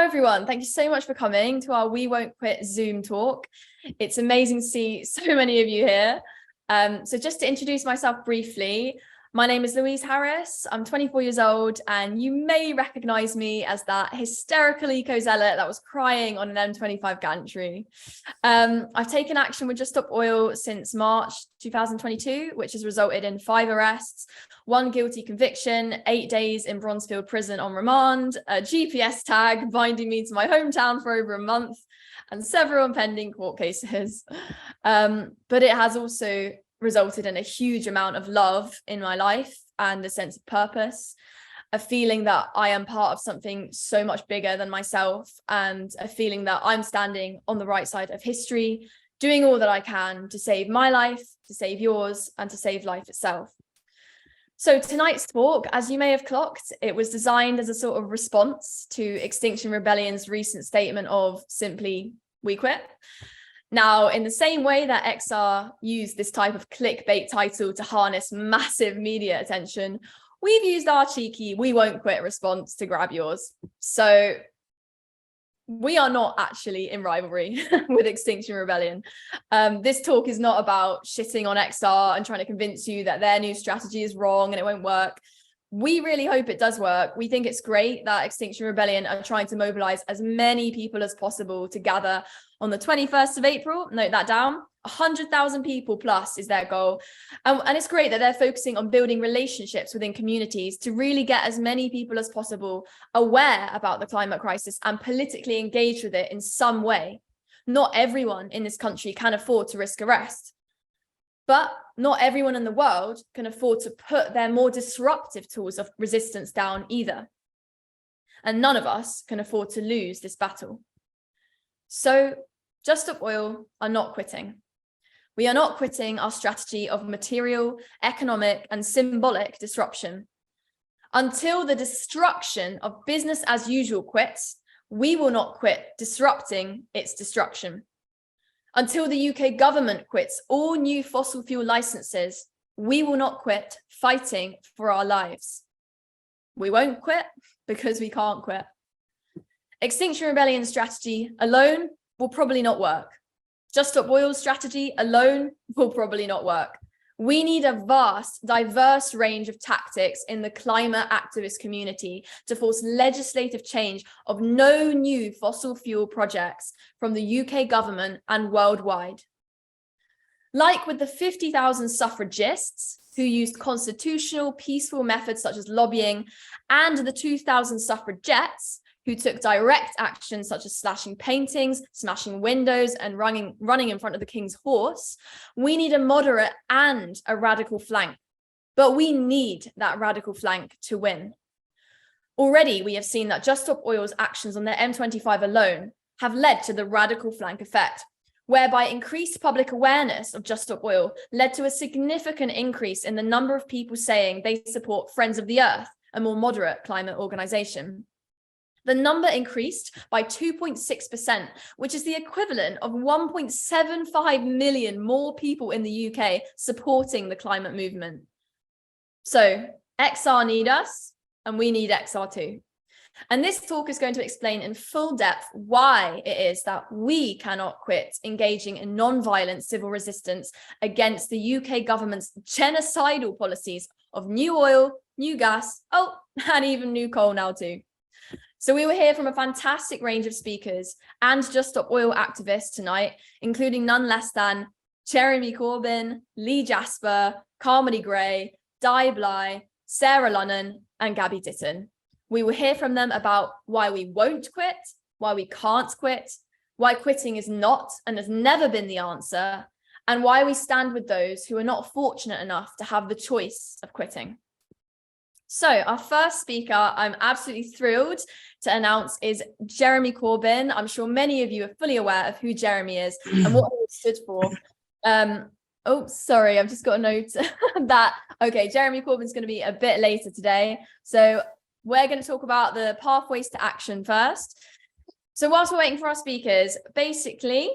everyone. Thank you so much for coming to our We Won't Quit Zoom talk. It's amazing to see so many of you here. So just to introduce myself briefly, my name is Louise Harris. I'm 24 years old, and you may recognize me as that hysterical eco-zealot that was crying on an M25 gantry. I've taken action with Just Stop Oil since March 2022, which has resulted in 5 arrests, 1 guilty conviction, 8 days in Bronzefield prison on remand, a GPS tag binding me to my hometown for over a month, and several impending court cases. But it has also resulted in a huge amount of love in my life and a sense of purpose, a feeling that I am part of something so much bigger than myself, and a feeling that I'm standing on the right side of history, doing all that I can to save my life, to save yours, and to save life itself. So tonight's talk, as you may have clocked, it was designed as a sort of response to Extinction Rebellion's recent statement of simply, "We quit." Now, in the same way that XR used this type of clickbait title to harness massive media attention, we've used our cheeky "We won't quit" response to grab yours. So we are not actually in rivalry with Extinction Rebellion. This talk is not about shitting on XR and trying to convince you that their new strategy is wrong and it won't work. We really hope it does work. We think it's great that Extinction Rebellion are trying to mobilize as many people as possible to gather on the 21st of April. Note that down. 100,000 people plus is their goal. And it's great that they're focusing on building relationships within communities to really get as many people as possible aware about the climate crisis and politically engaged with it in some way. Not everyone in this country can afford to risk arrest. But not everyone in the world can afford to put their more disruptive tools of resistance down either. And none of us can afford to lose this battle. So Just Stop Oil are not quitting. We are not quitting our strategy of material, economic, and symbolic disruption. Until the destruction of business as usual quits, we will not quit disrupting its destruction. Until the UK government quits all new fossil fuel licenses, we will not quit fighting for our lives. We won't quit because we can't quit. Extinction Rebellion strategy alone will probably not work. Just Stop Oil's strategy alone will probably not work. We need a vast, diverse range of tactics in the climate activist community to force legislative change of no new fossil fuel projects from the UK government and worldwide. Like with the 50,000 suffragists who used constitutional, peaceful methods such as lobbying, and the 2,000 suffragettes who took direct action such as slashing paintings, smashing windows, and running in front of the King's horse, we need a moderate and a radical flank. But we need that radical flank to win. Already, we have seen that Just Stop Oil's actions on the M25 alone have led to the radical flank effect, whereby increased public awareness of Just Stop Oil led to a significant increase in the number of people saying they support Friends of the Earth, a more moderate climate organisation. The number increased by 2.6%, which is the equivalent of 1.75 million more people in the UK supporting the climate movement. So XR need us, and we need XR too. And this talk is going to explain in full depth why it is that we cannot quit engaging in non-violent civil resistance against the UK government's genocidal policies of new oil, new gas, and even new coal now too. So we will hear from a fantastic range of speakers and Just Stop Oil activists tonight, including none less than Jeremy Corbyn, Lee Jasper, Carmody Gray, Di Bly, Sarah Lunnan, and Gabby Ditton. We will hear from them about why we won't quit, why we can't quit, why quitting is not and has never been the answer, and why we stand with those who are not fortunate enough to have the choice of quitting. So our first speaker, I'm absolutely thrilled to announce, is Jeremy Corbyn. I'm sure many of you are fully aware of who Jeremy is and what he stood for. Sorry, I've just got a note that, okay, Jeremy Corbyn's going to be a bit later today. So we're going to talk about the pathways to action first. So whilst we're waiting for our speakers, basically,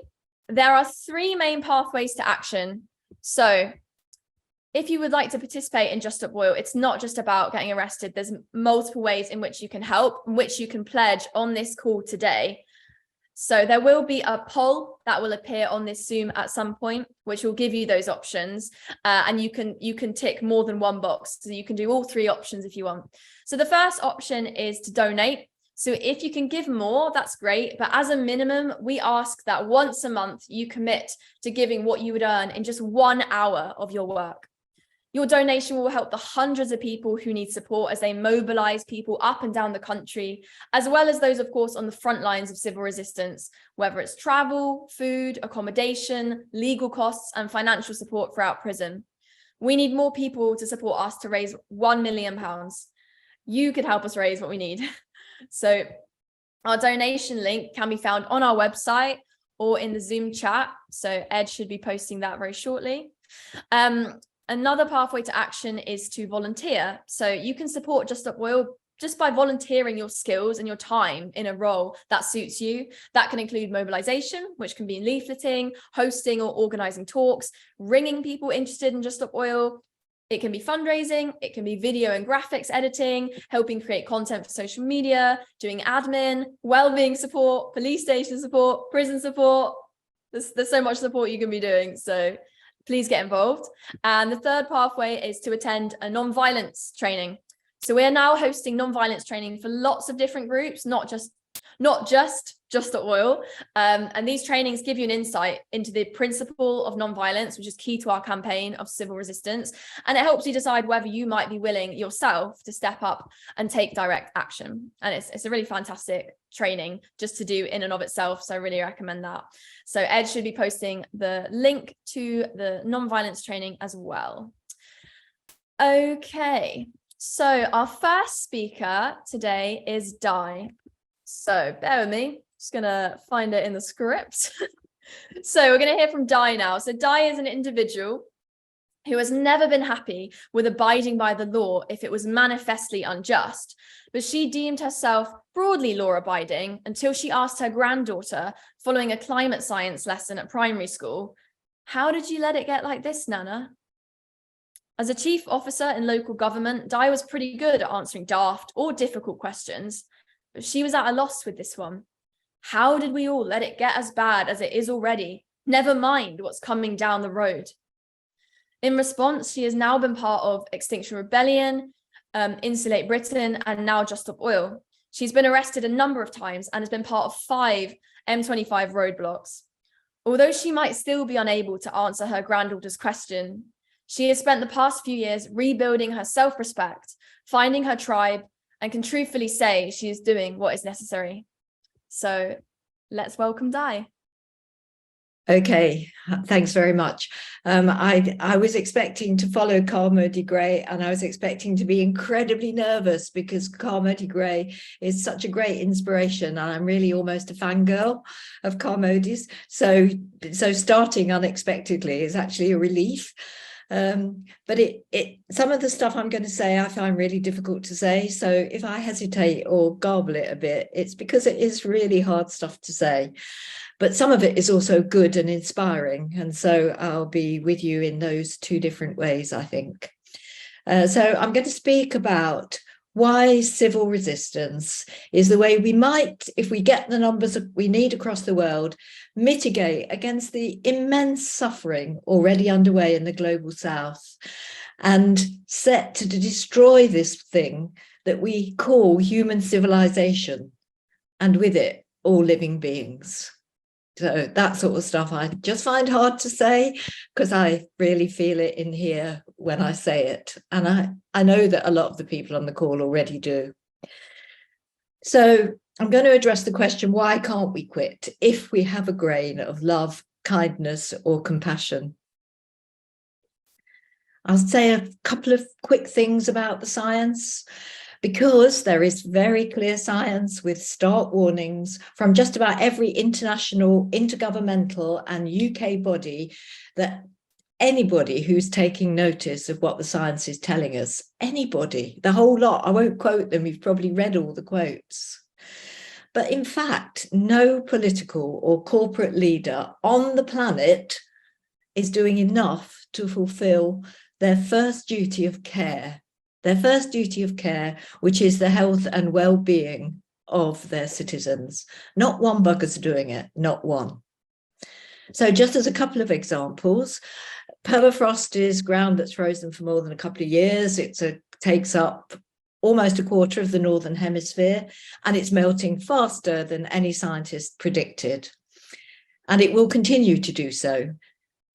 there are 3 main pathways to action. So if you would like to participate in Just Stop Oil, it's not just about getting arrested. There's multiple ways in which you can help, in which you can pledge on this call today. So there will be a poll that will appear on this Zoom at some point, which will give you those options. And you can tick more than one box. So you can do all three options if you want. So the first option is to donate. So if you can give more, that's great. But as a minimum, we ask that once a month you commit to giving what you would earn in just 1 hour of your work. Your donation will help the hundreds of people who need support as they mobilize people up and down the country, as well as those, of course, on the front lines of civil resistance, whether it's travel, food, accommodation, legal costs, and financial support throughout prison. We need more people to support us to raise £1 million. You could help us raise what we need. So our donation link can be found on our website or in the Zoom chat. So Ed should be posting that very shortly. Another pathway to action is to volunteer. So you can support Just Stop Oil just by volunteering your skills and your time in a role that suits you. That can include mobilization, which can be leafleting, hosting or organizing talks, ringing people interested in Just Stop Oil. It can be fundraising, it can be video and graphics editing, helping create content for social media, doing admin, wellbeing support, police station support, prison support. There's so much support you can be doing. So please get involved. And the third pathway is to attend a non-violence training. So we're now hosting non-violence training for lots of different groups, not just Just Stop Oil. And these trainings give you an insight into the principle of non-violence, which is key to our campaign of civil resistance. And it helps you decide whether you might be willing yourself to step up and take direct action. And it's a really fantastic training just to do in and of itself. So I really recommend that. So Ed should be posting the link to the non-violence training as well. Okay, so our first speaker today is Di. So bear with me, just gonna find it in the script. So we're gonna hear from Di now. So Di is an individual who has never been happy with abiding by the law if it was manifestly unjust, but she deemed herself broadly law-abiding until she asked her granddaughter, following a climate science lesson at primary school, "How did you let it get like this, Nana?" As a chief officer in local government, Di was pretty good at answering daft or difficult questions, but she was at a loss with this one. How did we all let it get as bad as it is already? Never mind what's coming down the road. In response, she has now been part of Extinction Rebellion, Insulate Britain, and now Just Stop Oil. She's been arrested a number of times and has been part of 5 M25 roadblocks. Although she might still be unable to answer her granddaughter's question, she has spent the past few years rebuilding her self-respect, finding her tribe, and can truthfully say she is doing what is necessary. So let's welcome Di. Okay, thanks very much. I was expecting to follow Carmody Gray, and I was expecting to be incredibly nervous because Carmody Gray is such a great inspiration, and I'm really almost a fangirl of Carmody's. So starting unexpectedly is actually a relief. But some of the stuff I'm going to say I find really difficult to say. So if I hesitate or garble it a bit, it's because it is really hard stuff to say. But some of it is also good and inspiring. And so I'll be with you in those two different ways, I think. So I'm going to speak about why civil resistance is the way we might, if we get the numbers we need across the world, mitigate against the immense suffering already underway in the global south and set to destroy this thing that we call human civilization, and with it, all living beings. So that sort of stuff I just find hard to say because I really feel it in here when I say it. And I know that a lot of the people on the call already do. So I'm going to address the question, why can't we quit if we have a grain of love, kindness, or compassion? I'll say a couple of quick things about the science, because there is very clear science with stark warnings from just about every international, intergovernmental and UK body that anybody who's taking notice of what the science is telling us, anybody, the whole lot, I won't quote them, you've probably read all the quotes. But in fact, no political or corporate leader on the planet is doing enough to fulfill their first duty of care, which is the health and well-being of their citizens. Not one bugger's doing it, not one. So just as a couple of examples, permafrost is ground that's frozen for more than a couple of years. It takes up almost a quarter of the northern hemisphere, and it's melting faster than any scientist predicted. And it will continue to do so,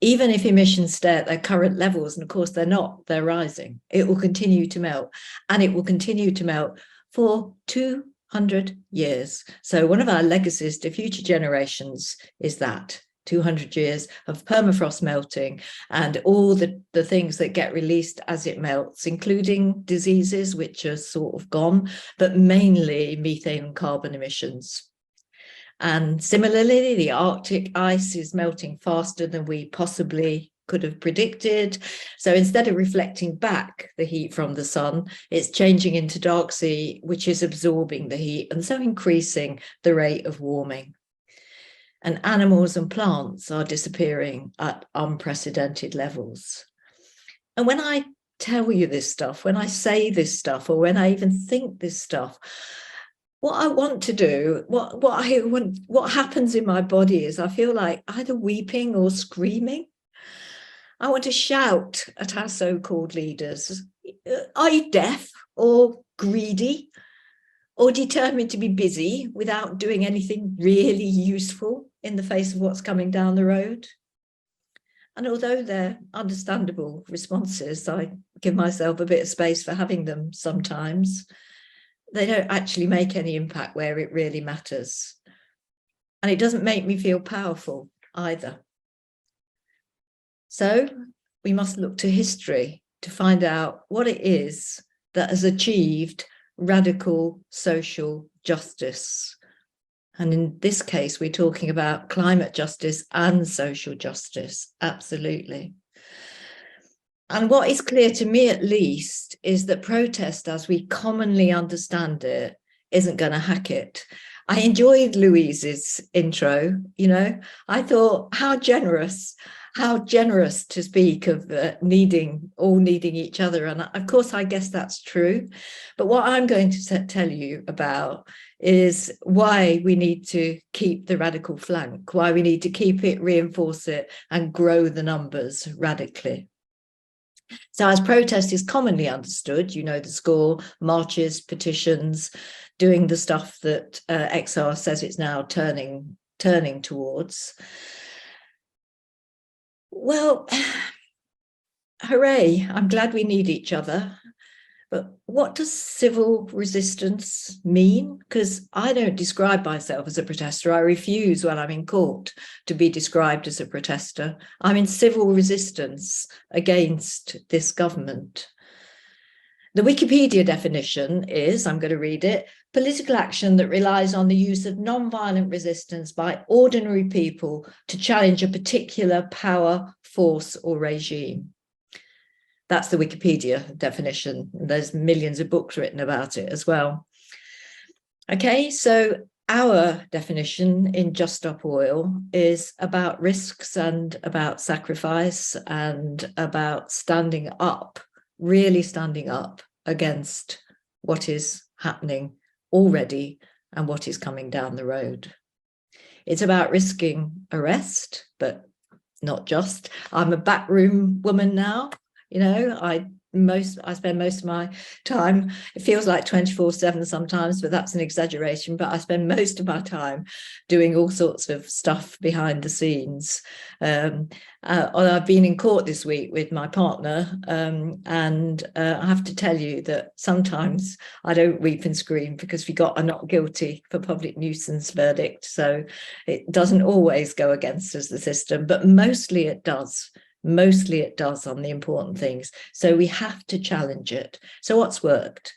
even if emissions stay at their current levels. And of course, they're not, they're rising. It will continue to melt, and it will continue to melt for 200 years. So one of our legacies to future generations is that 200 years of permafrost melting and all the things that get released as it melts, including diseases, which are sort of gone, but mainly methane and carbon emissions. And similarly, the Arctic ice is melting faster than we possibly could have predicted. So instead of reflecting back the heat from the sun, it's changing into dark sea, which is absorbing the heat and so increasing the rate of warming. And animals and plants are disappearing at unprecedented levels. And when I tell you this stuff, when I say this stuff, or when I even think this stuff, what I want to do, what happens in my body is I feel like either weeping or screaming. I want to shout at our so-called leaders. Are you deaf or greedy or determined to be busy without doing anything really useful in the face of what's coming down the road? And although they're understandable responses, I give myself a bit of space for having them sometimes. They don't actually make any impact where it really matters. And it doesn't make me feel powerful either. So we must look to history to find out what it is that has achieved radical social justice. And in this case, we're talking about climate justice and social justice, absolutely. And what is clear to me, at least, is that protest, as we commonly understand it, isn't going to hack it. I enjoyed Louise's intro, I thought how generous to speak of all needing each other. And of course, I guess that's true. But what I'm going to tell you about is why we need to keep the radical flank, why we need to keep it, reinforce it, and grow the numbers radically. So as protest is commonly understood, the score, marches, petitions, doing the stuff that XR says it's now turning towards. Well, hooray, I'm glad we need each other. But what does civil resistance mean? Because I don't describe myself as a protester. I refuse when I'm in court to be described as a protester. I'm in civil resistance against this government. The Wikipedia definition is, I'm going to read it, political action that relies on the use of non-violent resistance by ordinary people to challenge a particular power, force, or regime. That's the Wikipedia definition. There's millions of books written about it as well. Okay, so our definition in Just Stop Oil is about risks and about sacrifice and about standing up, really standing up against what is happening already and what is coming down the road. It's about risking arrest, but not just. I'm a backroom woman now. I spend most of my time, it feels like 24/7 sometimes, but that's an exaggeration, but I spend most of my time doing all sorts of stuff behind the scenes. I've been in court this week with my partner, and I have to tell you that sometimes I don't weep and scream because we got a not guilty for public nuisance verdict. So it doesn't always go against us, the system, but mostly it does. Mostly it does on the important things. So we have to challenge it. So what's worked?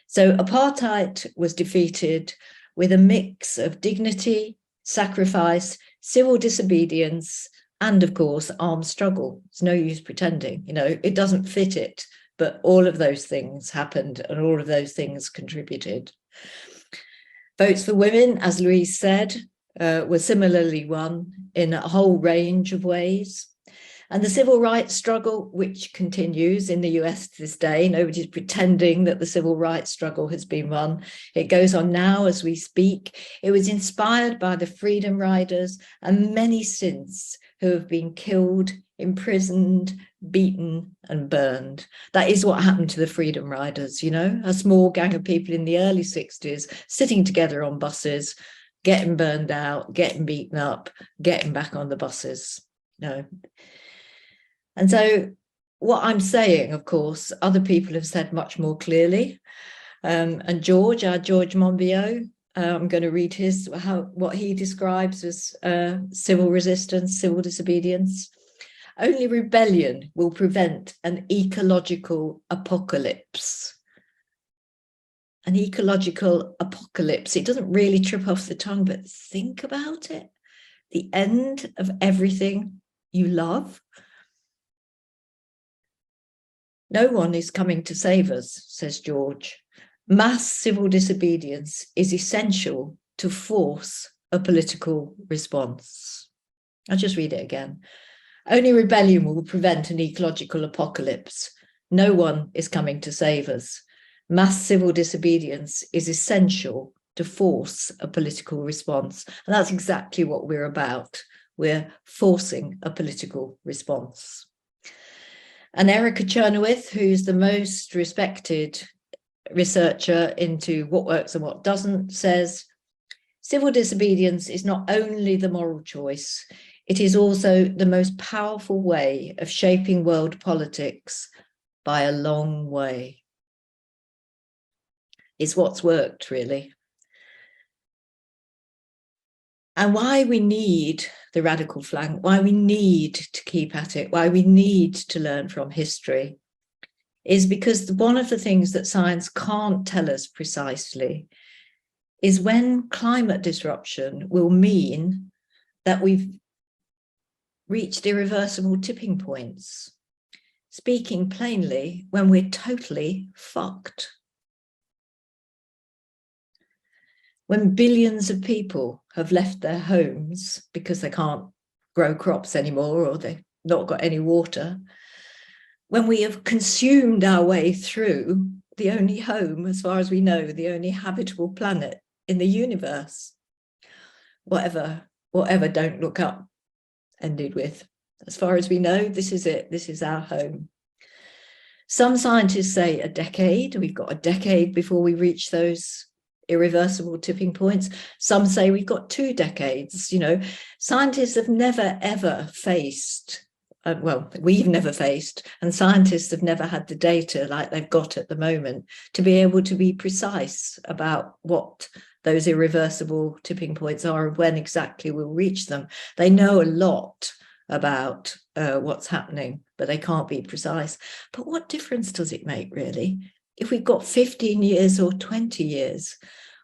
So apartheid was defeated with a mix of dignity, sacrifice, civil disobedience, and of course, armed struggle. It's no use pretending, it doesn't fit it, but all of those things happened and all of those things contributed. Votes for women, as Louise said, were similarly won in a whole range of ways. And the civil rights struggle, which continues in the US to this day, nobody's pretending that the civil rights struggle has been won. It goes on now as we speak. It was inspired by the Freedom Riders and many since who have been killed, imprisoned, beaten and burned. That is what happened to the Freedom Riders, you know, a small gang of people in the early 60s sitting together on buses, getting burned out, getting beaten up, getting back on the buses. No. And so what I'm saying, of course, other people have said much more clearly. And George Monbiot, I'm going to read what he describes as civil resistance, civil disobedience. Only rebellion will prevent an ecological apocalypse. An ecological apocalypse. It doesn't really trip off the tongue, but think about it. The end of everything you love. No one is coming to save us, says George. Mass civil disobedience is essential to force a political response. I'll just read it again. Only rebellion will prevent an ecological apocalypse. No one is coming to save us. Mass civil disobedience is essential to force a political response. And that's exactly what we're about. We're forcing a political response. And Erica Chernowith, who's the most respected researcher into what works and what doesn't, says, civil disobedience is not only the moral choice, it is also the most powerful way of shaping world politics by a long way. It's what's worked, really. And why we need the radical flank, why we need to keep at it, why we need to learn from history, is because one of the things that science can't tell us precisely is when climate disruption will mean that we've reached irreversible tipping points. Speaking plainly, when we're totally fucked. When billions of people have left their homes because they can't grow crops anymore or they've not got any water, when we have consumed our way through the only home, as far as we know, the only habitable planet in the universe, whatever Don't Look Up ended with. As far as we know, this is it. This is our home. Some scientists say a decade. We've got a decade before we reach those irreversible tipping points. Some say we've got 2 decades. You know, scientists have never, ever faced, we've never faced, and scientists have never had the data like they've got at the moment to be able to be precise about what those irreversible tipping points are and when exactly we'll reach them. They know a lot about what's happening, but they can't be precise. But what difference does it make, really? If we've got 15 years or 20 years,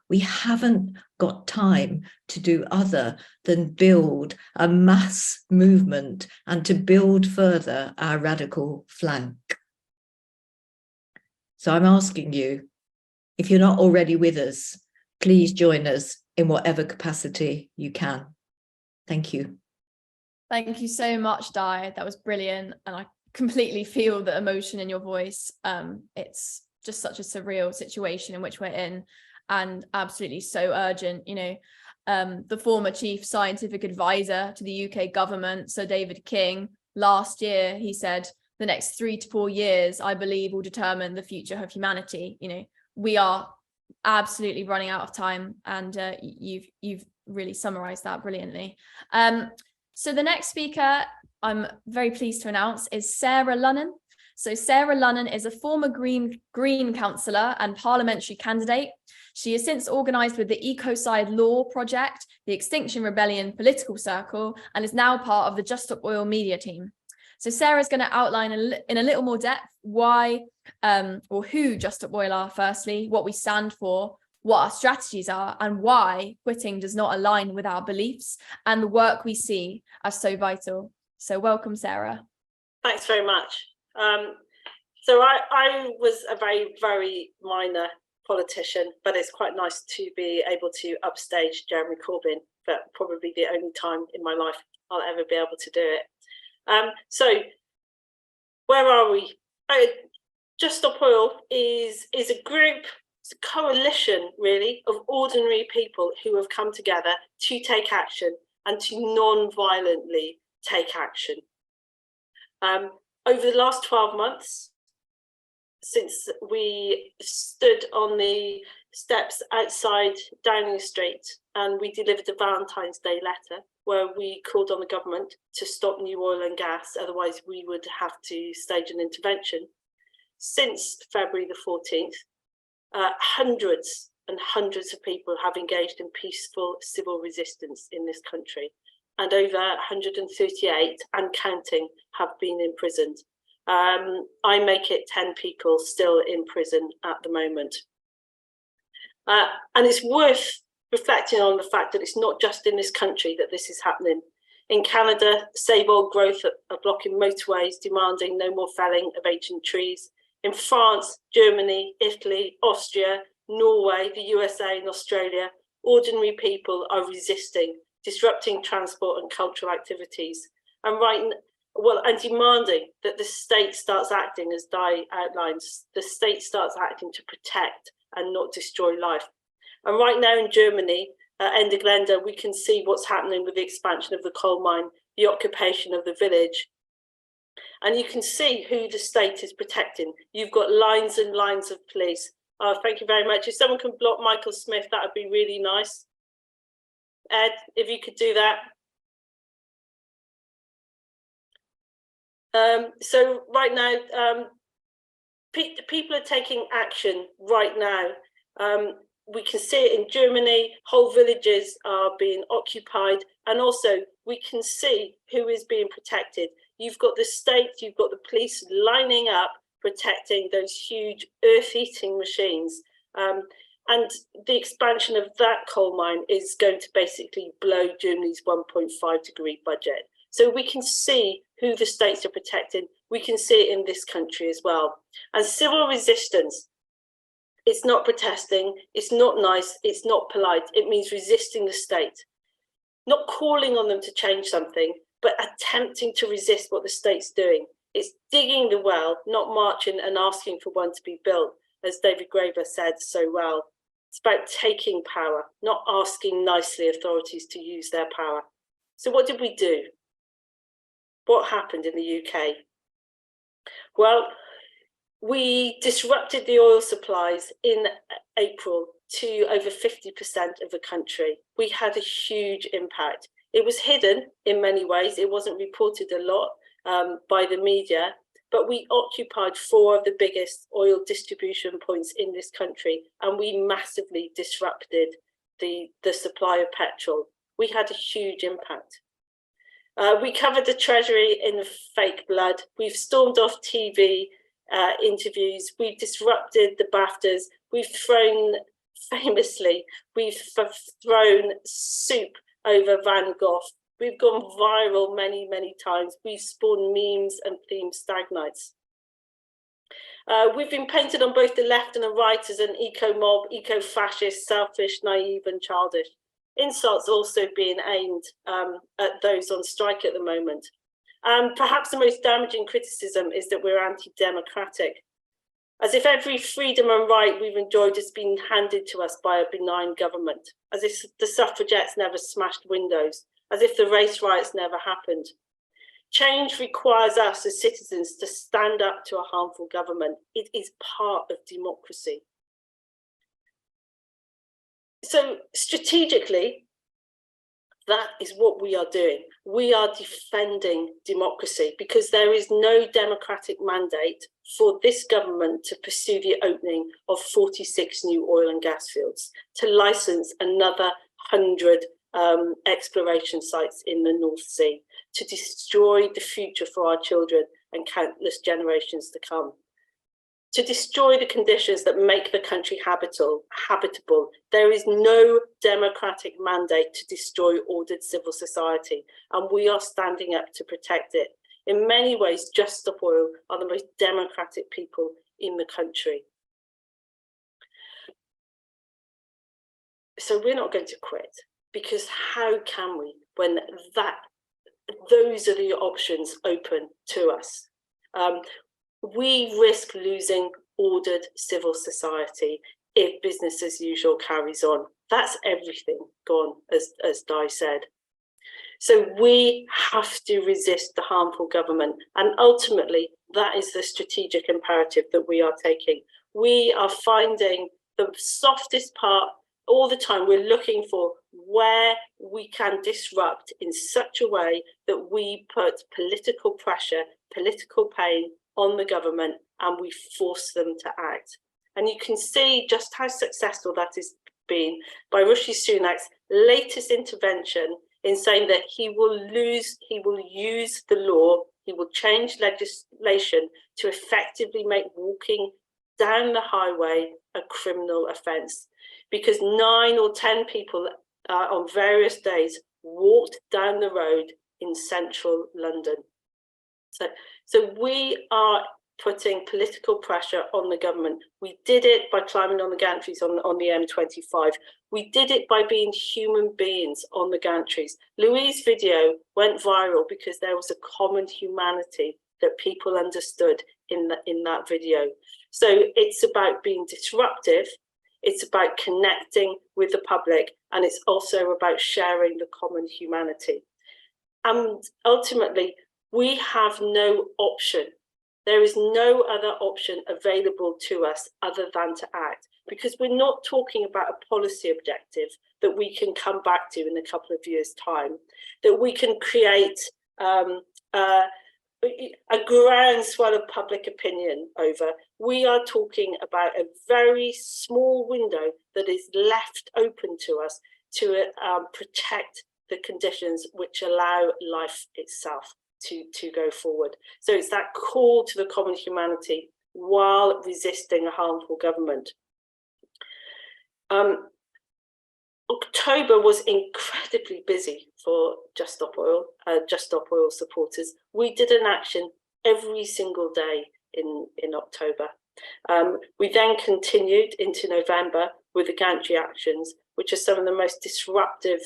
we haven't got time to do other than build a mass movement and to build further our radical flank. So I'm asking you, if you're not already with us, please join us in whatever capacity you can. Thank you. Thank you so much, Di. That was brilliant. And I completely feel the emotion in your voice. It's just such a surreal situation in which we're in, and absolutely so urgent. You know, the former chief scientific advisor to the UK government, Sir David King, last year, he said, the next 3 to 4 years, I believe, will determine the future of humanity. You know, we are absolutely running out of time, and you've really summarized that brilliantly. So the next speaker I'm very pleased to announce is Sarah Lunnan. So Sarah Lunnan is a former Green councillor and parliamentary candidate. She has since organised with the Ecocide Law Project, the Extinction Rebellion Political Circle, and is now part of the Just Stop Oil media team. So Sarah's going to outline in a little more depth why or who Just Stop Oil are, firstly, what we stand for, what our strategies are, and why quitting does not align with our beliefs and the work we see as so vital. So welcome, Sarah. Thanks very much. So I was a very, very minor politician, but it's quite nice to be able to upstage Jeremy Corbyn, but probably the only time in my life I'll ever be able to do it. So where are we? Just Stop Oil is a group, it's a coalition really of ordinary people who have come together to take action and to non-violently take action. Over the last 12 months, since we stood on the steps outside Downing Street and we delivered a Valentine's Day letter where we called on the government to stop new oil and gas, otherwise we would have to stage an intervention. Since February the 14th, hundreds and hundreds of people have engaged in peaceful civil resistance in this country, and over 138 and counting have been imprisoned. I make it 10 people still in prison at the moment. And it's worth reflecting on the fact that it's not just in this country that this is happening. In Canada, Save Old Growth are blocking motorways, demanding no more felling of ancient trees. In France, Germany, Italy, Austria, Norway, the USA and Australia, ordinary people are resisting, disrupting transport and cultural activities, and demanding that the state starts acting, as Di outlines, the state starts acting to protect and not destroy life. And right now in Germany, at Ende Gelände, we can see what's happening with the expansion of the coal mine, the occupation of the village. And you can see who the state is protecting. You've got lines and lines of police. Oh, thank you very much. If someone can block Michael Smith, that would be really nice. Ed, if you could do that. So right now, people are taking action right now. We can see it in Germany, whole villages are being occupied, and also we can see who is being protected. You've got the state, you've got the police lining up, protecting those huge earth-eating machines. And the expansion of that coal mine is going to basically blow Germany's 1.5 degree budget. So we can see who the states are protecting. We can see it in this country as well. And civil resistance, it's not protesting, it's not nice, it's not polite. It means resisting the state, not calling on them to change something, but attempting to resist what the state's doing. It's digging the well, not marching and asking for one to be built, as David Graeber said so well. It's about taking power, not asking nicely authorities to use their power. So what did we do? What happened in the UK? Well, we disrupted the oil supplies in April to over 50% of the country. We had a huge impact. It was hidden in many ways. It wasn't reported a lot by the media, but we occupied 4 of the biggest oil distribution points in this country, and we massively disrupted the supply of petrol. We had a huge impact. We covered the Treasury in fake blood. We've stormed off TV interviews. We've disrupted the BAFTAs. We've thrown soup over Van Gogh. We've gone viral many, many times. We've spawned memes and themed stagnites. We've been painted on both the left and the right as an eco-mob, eco-fascist, selfish, naive and childish. Insults also being aimed at those on strike at the moment. And perhaps the most damaging criticism is that we're anti-democratic, as if every freedom and right we've enjoyed has been handed to us by a benign government, as if the suffragettes never smashed windows, as if the race riots never happened. Change requires us as citizens to stand up to a harmful government. It is part of democracy. So strategically, that is what we are doing. We are defending democracy because there is no democratic mandate for this government to pursue the opening of 46 new oil and gas fields, to license another 100 exploration sites in the North Sea, to destroy the future for our children and countless generations to come, to destroy the conditions that make the country habitable. There is no democratic mandate to destroy ordered civil society, and we are standing up to protect it. In many ways, Just Stop Oil are the most democratic people in the country. So we're not going to quit, because how can we when those are the options open to us. We risk losing ordered civil society if business as usual carries on. That's everything gone, as Di said. So we have to resist the harmful government. And ultimately, that is the strategic imperative that we are taking. We are finding the softest part all the time. We're looking for where we can disrupt in such a way that we put political pressure, political pain on the government, and we force them to act. And you can see just how successful that has been by Rishi Sunak's latest intervention in saying that he will use the law, he will change legislation to effectively make walking down the highway a criminal offence. Because 9 or 10 people on various days walked down the road in central London. So we are putting political pressure on the government. We did it by climbing on the gantries on the M25. We did it by being human beings on the gantries. Louise's video went viral because there was a common humanity that people understood in that video. So it's about being disruptive, it's about connecting with the public, and it's also about sharing the common humanity. And ultimately, we have no option. There is no other option available to us other than to act, because we're not talking about a policy objective that we can come back to in a couple of years' time, that we can create a groundswell of public opinion over. We are talking about a very small window that is left open to us to protect the conditions which allow life itself to go forward. So it's that call to the common humanity while resisting a harmful government. October was incredibly busy for Just Stop Oil supporters. We did an action every single day in October. We then continued into November with the gantry actions, which are some of the most disruptive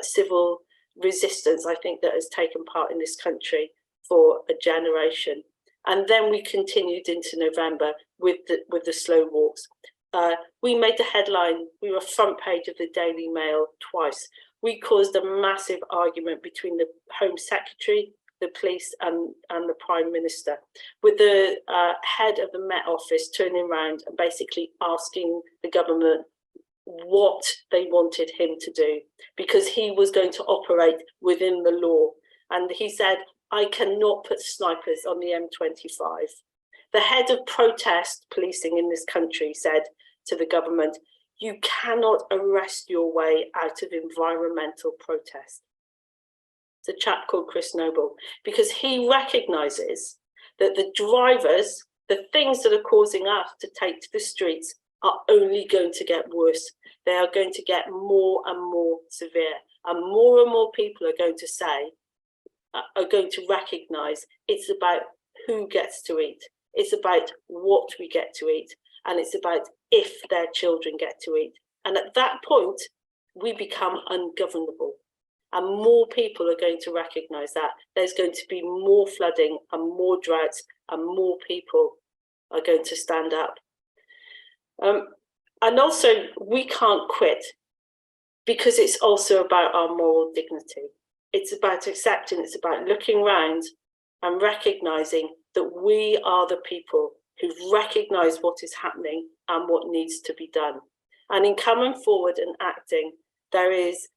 civil resistance I think that has taken part in this country for a generation. And then we continued into November with the slow walks. We made the headline. We were front page of the Daily Mail twice. We caused a massive argument between the Home Secretary, the police and the Prime Minister, with the head of the Met Office turning around and basically asking the government what they wanted him to do, because he was going to operate within the law. And he said, I cannot put snipers on the M25. The head of protest policing in this country said to the government, you cannot arrest your way out of environmental protest. It's a chap called Chris Noble, because he recognises that the drivers, the things that are causing us to take to the streets, are only going to get worse. They are going to get more and more severe, and more people are going to say, are going to recognise it's about who gets to eat. It's about what we get to eat, and it's about if their children get to eat. And at that point, we become ungovernable. And more people are going to recognise that. There's going to be more flooding and more droughts, and more people are going to stand up. And also, we can't quit, because it's also about our moral dignity. It's about accepting, it's about looking around and recognising that we are the people who recognise what is happening and what needs to be done. And in coming forward and acting, there is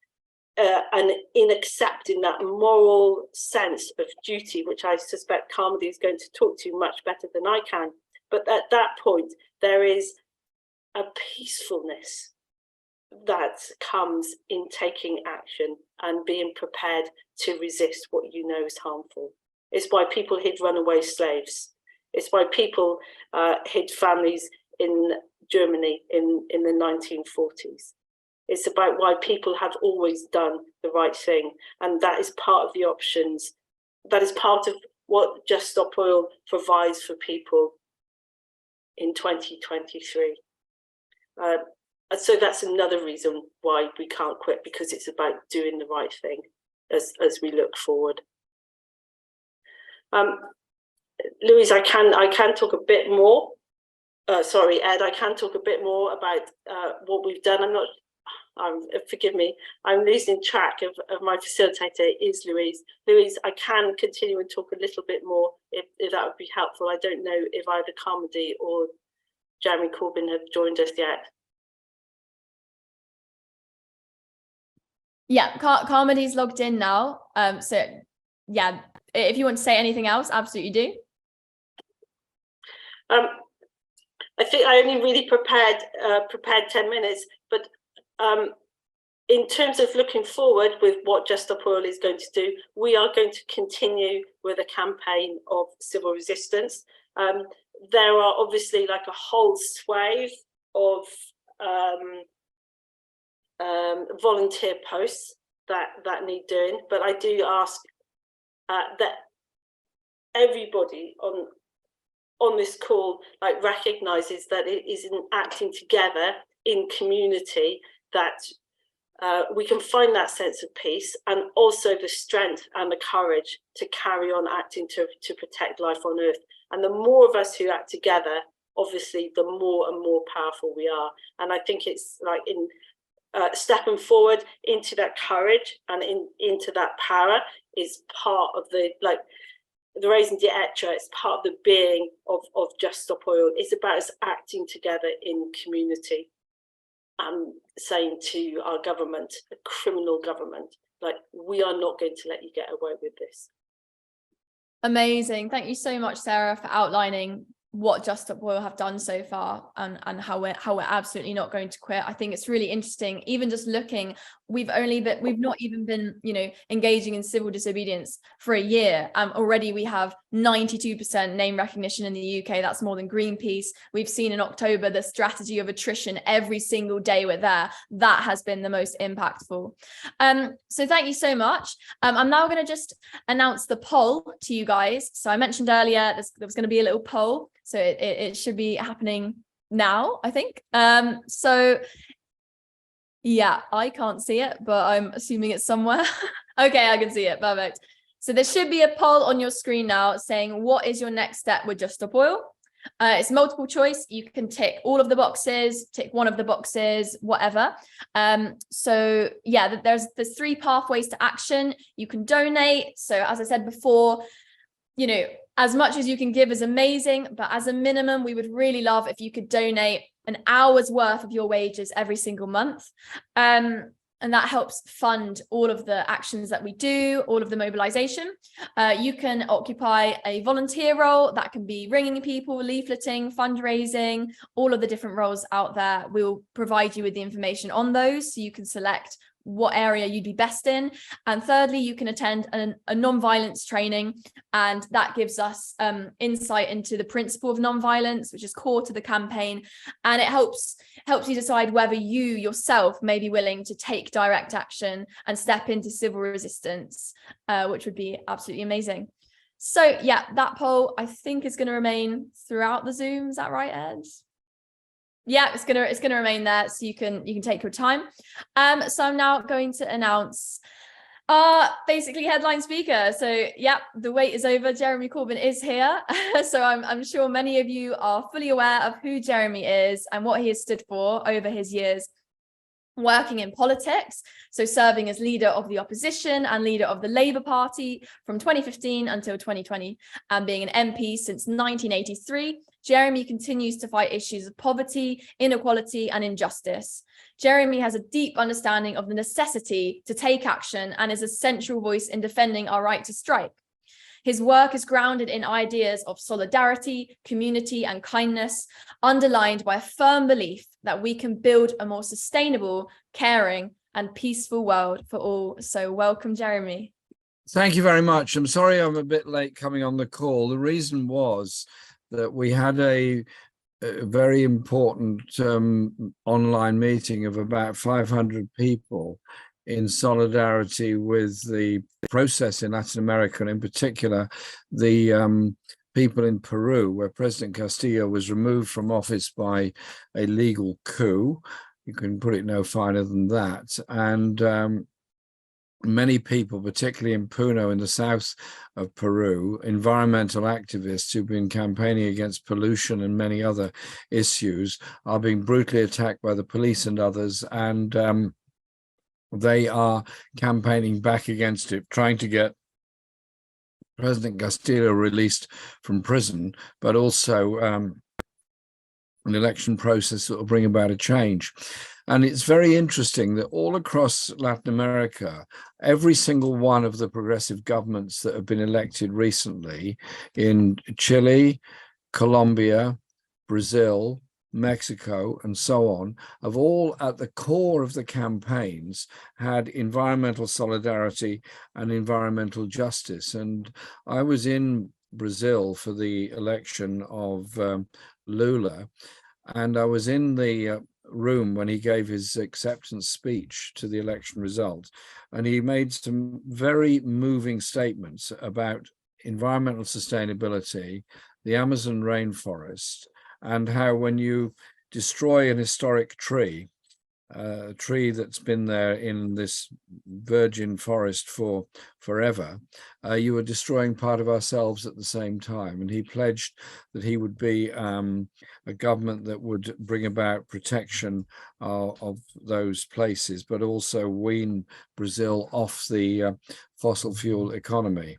in accepting that moral sense of duty, which I suspect Carmody is going to talk to much better than I can. But at that point, there is a peacefulness that comes in taking action and being prepared to resist what you know is harmful. It's why people hid runaway slaves. It's why people hid families in Germany in the 1940s. It's about why people have always done the right thing. And that is part of the options. That is part of what Just Stop Oil provides for people in 2023. So that's another reason why we can't quit, because it's about doing the right thing as we look forward. Louise, I can talk a bit more. Sorry, Ed, I can talk a bit more about what we've done. Forgive me, I'm losing track of my facilitator is Louise. Louise, I can continue and talk a little bit more if that would be helpful. I don't know if either Carmody or Jeremy Corbyn have joined us yet. Yeah, Carmody's logged in now. So yeah, if you want to say anything else, absolutely do. I think I only really prepared 10 minutes, but in terms of looking forward with what Just Stop Oil is going to do, we are going to continue with a campaign of civil resistance. There are obviously like a whole swathe of volunteer posts that need doing, but I do ask that everybody on this call recognises that it is in acting together in community that we can find that sense of peace, and also the strength and the courage to carry on acting to protect life on Earth. And the more of us who act together, obviously, the more and more powerful we are. And I think it's like in stepping forward into that courage and into that power is part of the raison d'etre. It's part of the being of Just Stop Oil. It's about us acting together in community and saying to our government, a criminal government, like, we are not going to let you get away with this. Amazing. Thank you so much, Sarah, for outlining what Just Stop Oil have done so far and how we're absolutely not going to quit. I think it's really interesting, even just looking, we've not even been, engaging in civil disobedience for a year. Already we have 92% name recognition in the UK. That's more than Greenpeace. We've seen in October the strategy of attrition every single day we're there. That has been the most impactful. So thank you so much. I'm now going to just announce the poll to you guys. So I mentioned earlier there was going to be a little poll. So it should be happening now, I think. So yeah, I can't see it, but I'm assuming it's somewhere. Okay, I can see it. Perfect. So there should be a poll on your screen now saying, what is your next step with Just Stop Oil? It's multiple choice. You can tick all of the boxes, tick one of the boxes, whatever. So yeah, there's 3 pathways to action. You can donate. So as I said before, as much as you can give is amazing, but as a minimum, we would really love if you could donate an hour's worth of your wages every single month. And that helps fund all of the actions that we do, all of the mobilization. You can occupy a volunteer role. That can be ringing people, leafleting, fundraising, all of the different roles out there. We'll provide you with the information on those so you can select what area you'd be best in. And thirdly, you can attend a non-violence training, and that gives us insight into the principle of non-violence, which is core to the campaign, and it helps you decide whether you yourself may be willing to take direct action and step into civil resistance, which would be absolutely amazing. So yeah, that poll I think is going to remain throughout the Zoom. Is that right, Ed? Yeah, it's gonna remain there, so you can take your time. So I'm now going to announce basically headline speaker. So yeah, the wait is over. Jeremy Corbyn is here. So I'm sure many of you are fully aware of who Jeremy is and what he has stood for over his years working in politics, so serving as leader of the opposition and leader of the Labour Party from 2015 until 2020, and being an MP since 1983. Jeremy continues to fight issues of poverty, inequality, and injustice. Jeremy has a deep understanding of the necessity to take action and is a central voice in defending our right to strike. His work is grounded in ideas of solidarity, community, and kindness, underlined by a firm belief that we can build a more sustainable, caring, and peaceful world for all. So welcome, Jeremy. Thank you very much. I'm sorry I'm a bit late coming on the call. The reason was that we had a very important online meeting of about 500 people in solidarity with the process in Latin America, and in particular, the people in Peru, where President Castillo was removed from office by a legal coup. You can put it no finer than that. And many people, particularly in Puno in the south of Peru, environmental activists who've been campaigning against pollution and many other issues, are being brutally attacked by the police and others, and they are campaigning back against it, trying to get President Castillo released from prison, but also an election process that will bring about a change. And it's very interesting that all across Latin America, every single one of the progressive governments that have been elected recently in Chile, Colombia, Brazil, Mexico, and so on, have all at the core of the campaigns had environmental solidarity and environmental justice. And I was in Brazil for the election of Lula, and I was in the room when he gave his acceptance speech to the election result, and he made some very moving statements about environmental sustainability, the Amazon rainforest, and how when you destroy an historic tree, a tree that's been there in this virgin forest for forever, you are destroying part of ourselves at the same time. And he pledged that he would be a government that would bring about protection of those places, but also wean Brazil off the fossil fuel economy.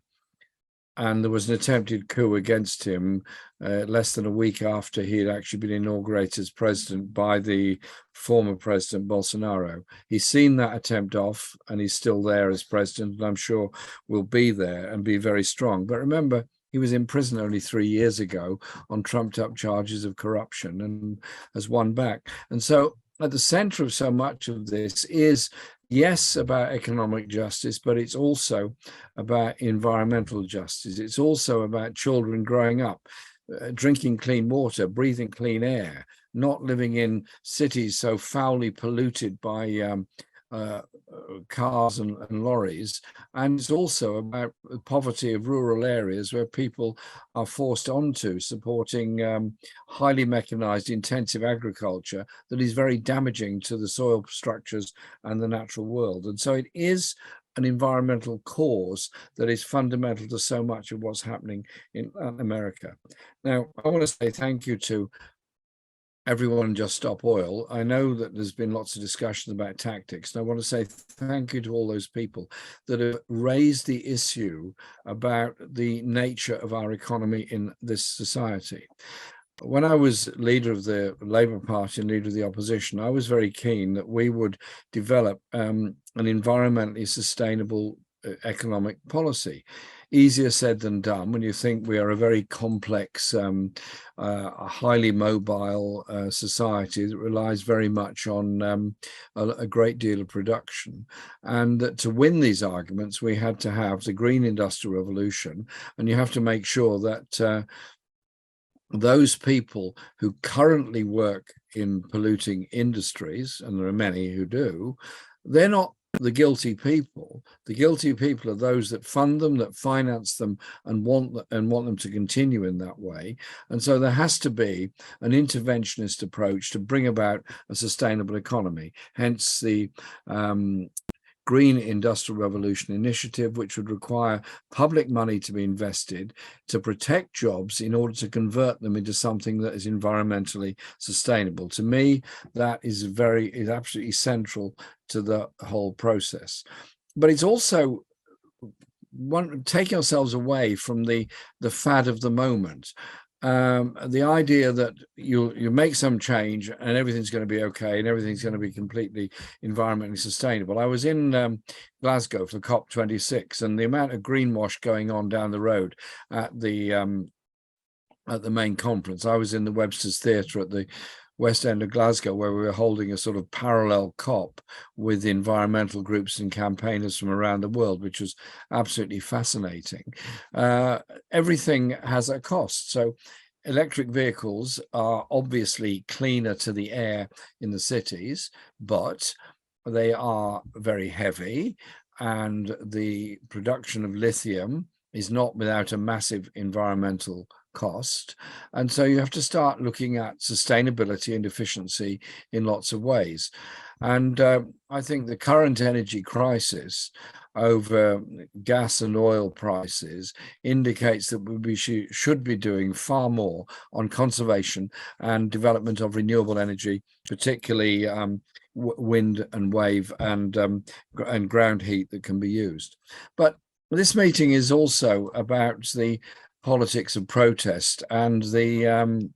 And there was an attempted coup against him less than a week after he had actually been inaugurated as president by the former president Bolsonaro. He's seen that attempt off, and he's still there as president, and I'm sure will be there and be very strong. But remember, he was in prison only 3 years ago on trumped up charges of corruption and has won back. And so at the center of so much of this is, yes, about economic justice, but it's also about environmental justice. It's also about children growing up, drinking clean water, breathing clean air, not living in cities so foully polluted by cars and lorries. And it's also about the poverty of rural areas where people are forced onto supporting highly mechanized intensive agriculture that is very damaging to the soil structures and the natural world. And so it is an environmental cause that is fundamental to so much of what's happening in Latin America. Now, I want to say thank you to everyone Just Stop Oil. I know that there's been lots of discussions about tactics, and I want to say thank you to all those people that have raised the issue about the nature of our economy in this society. When I was leader of the Labour Party and leader of the opposition, I was very keen that we would develop an environmentally sustainable economic policy. Easier said than done when you think we are a very complex, highly mobile society that relies very much on a great deal of production. And that to win these arguments, we had to have the green industrial revolution, and you have to make sure that those people who currently work in polluting industries, and there are many who do, they're not the guilty people. The guilty people are those that fund them, that finance them, and want them to continue in that way. And so there has to be an interventionist approach to bring about a sustainable economy. Hence the Green Industrial Revolution Initiative, which would require public money to be invested to protect jobs in order to convert them into something that is environmentally sustainable. To me, that is absolutely central to the whole process. But it's also taking ourselves away from the fad of the moment. The idea that you make some change and everything's going to be okay and everything's going to be completely environmentally sustainable. I was in Glasgow for COP26, and the amount of greenwash going on down the road at the main conference. I was in the Webster's Theatre at the West End of Glasgow, where we were holding a sort of parallel COP with environmental groups and campaigners from around the world, which was absolutely fascinating. Everything has a cost. So electric vehicles are obviously cleaner to the air in the cities, but they are very heavy, and the production of lithium is not without a massive environmental cost. And so you have to start looking at sustainability and efficiency in lots of ways. And I think the current energy crisis over gas and oil prices indicates that we should be doing far more on conservation and development of renewable energy, particularly wind and wave and ground heat that can be used. But this meeting is also about the politics of protest and the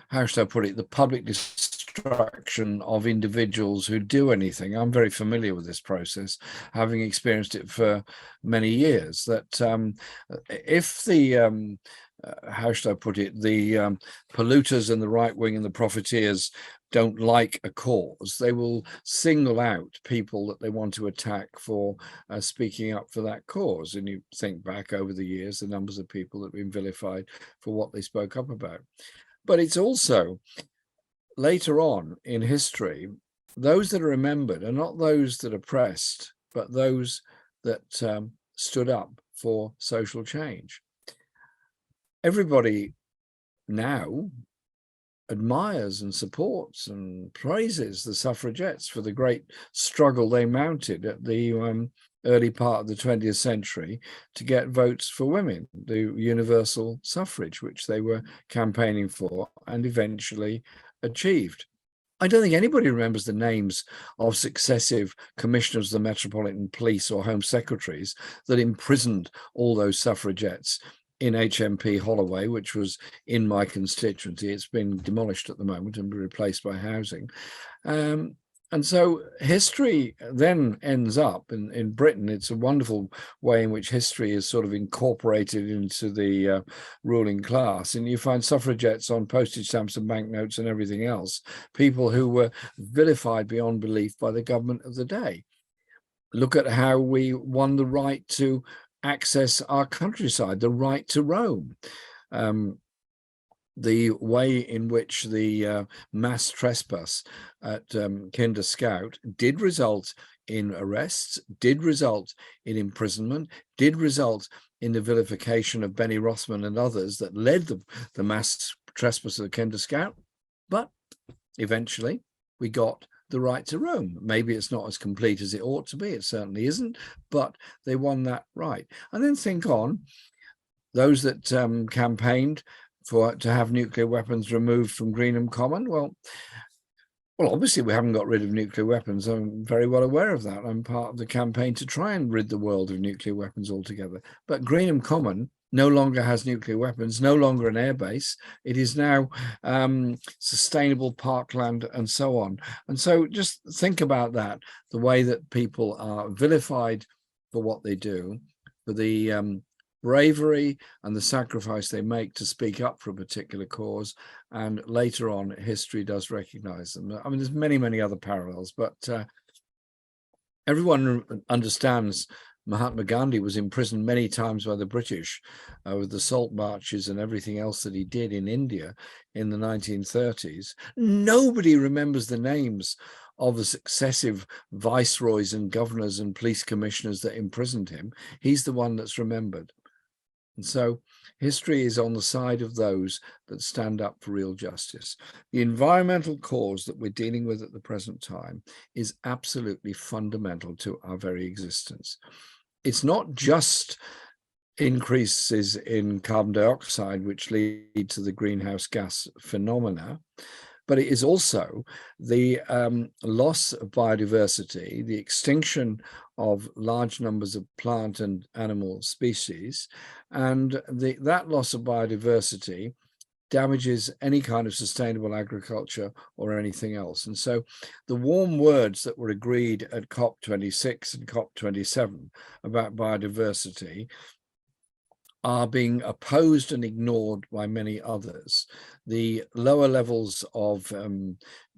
how should I put it, the public destruction of individuals who do anything. I'm very familiar with this process, having experienced it for many years, that if the how should I put it, the polluters and the right wing and the profiteers don't like a cause, they will single out people that they want to attack for speaking up for that cause. And you think back over the years, the numbers of people that have been vilified for what they spoke up about. But it's also later on in history, those that are remembered are not those that oppressed, but those that stood up for social change. Everybody now admires and supports and praises the suffragettes for the great struggle they mounted at the early part of the 20th century to get votes for women, the universal suffrage, which they were campaigning for and eventually achieved. I don't think anybody remembers the names of successive commissioners of the Metropolitan Police or Home Secretaries that imprisoned all those suffragettes in HMP Holloway, which was in my constituency. It's been demolished at the moment and replaced by housing. And so history then ends up in Britain. It's a wonderful way in which history is sort of incorporated into the ruling class. And you find suffragettes on postage stamps and banknotes and everything else, people who were vilified beyond belief by the government of the day. Look at how we won the right to access our countryside, the right to roam. The way in which the mass trespass at Kinder Scout did result in arrests, did result in imprisonment, did result in the vilification of Benny Rothman and others that led the mass trespass of the Kinder Scout. But eventually we got the right to roam. Maybe it's not as complete as it ought to be. It certainly isn't, but they won that right. And then think on those that campaigned to have nuclear weapons removed from Greenham Common. Well, obviously we haven't got rid of nuclear weapons. I'm very well aware of that. I'm part of the campaign to try and rid the world of nuclear weapons altogether. But Greenham Common no longer has nuclear weapons, no longer an airbase. It is now sustainable parkland and so on. And so just think about that, the way that people are vilified for what they do, for the bravery and the sacrifice they make to speak up for a particular cause, and later on history does recognize them. I mean, there's many other parallels, but everyone understands Mahatma Gandhi was imprisoned many times by the British with the salt marches and everything else that he did in India in the 1930s. Nobody remembers the names of the successive viceroys and governors and police commissioners that imprisoned him. He's the one that's remembered. And so history is on the side of those that stand up for real justice. The environmental cause that we're dealing with at the present time is absolutely fundamental to our very existence. It's not just increases in carbon dioxide which lead to the greenhouse gas phenomena, but it is also the loss of biodiversity, the extinction of large numbers of plant and animal species, and that loss of biodiversity damages any kind of sustainable agriculture or anything else. And so the warm words that were agreed at COP26 and COP27 about biodiversity are being opposed and ignored by many others. The lower levels of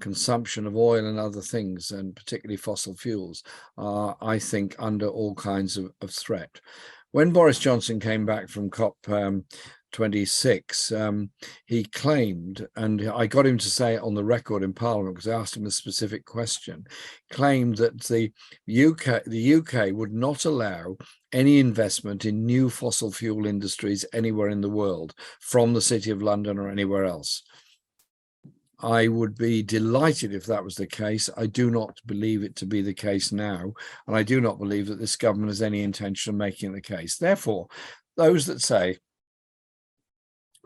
consumption of oil and other things, and particularly fossil fuels, are, I think, under all kinds of threat. When Boris Johnson came back from COP26, he claimed, and I got him to say it on the record in Parliament because I asked him a specific question, claimed that the UK would not allow any investment in new fossil fuel industries anywhere in the world from the City of London or anywhere else. I would be delighted if that was the case. I do not believe it to be the case now, and I do not believe that this government has any intention of making it the case. Therefore, those that say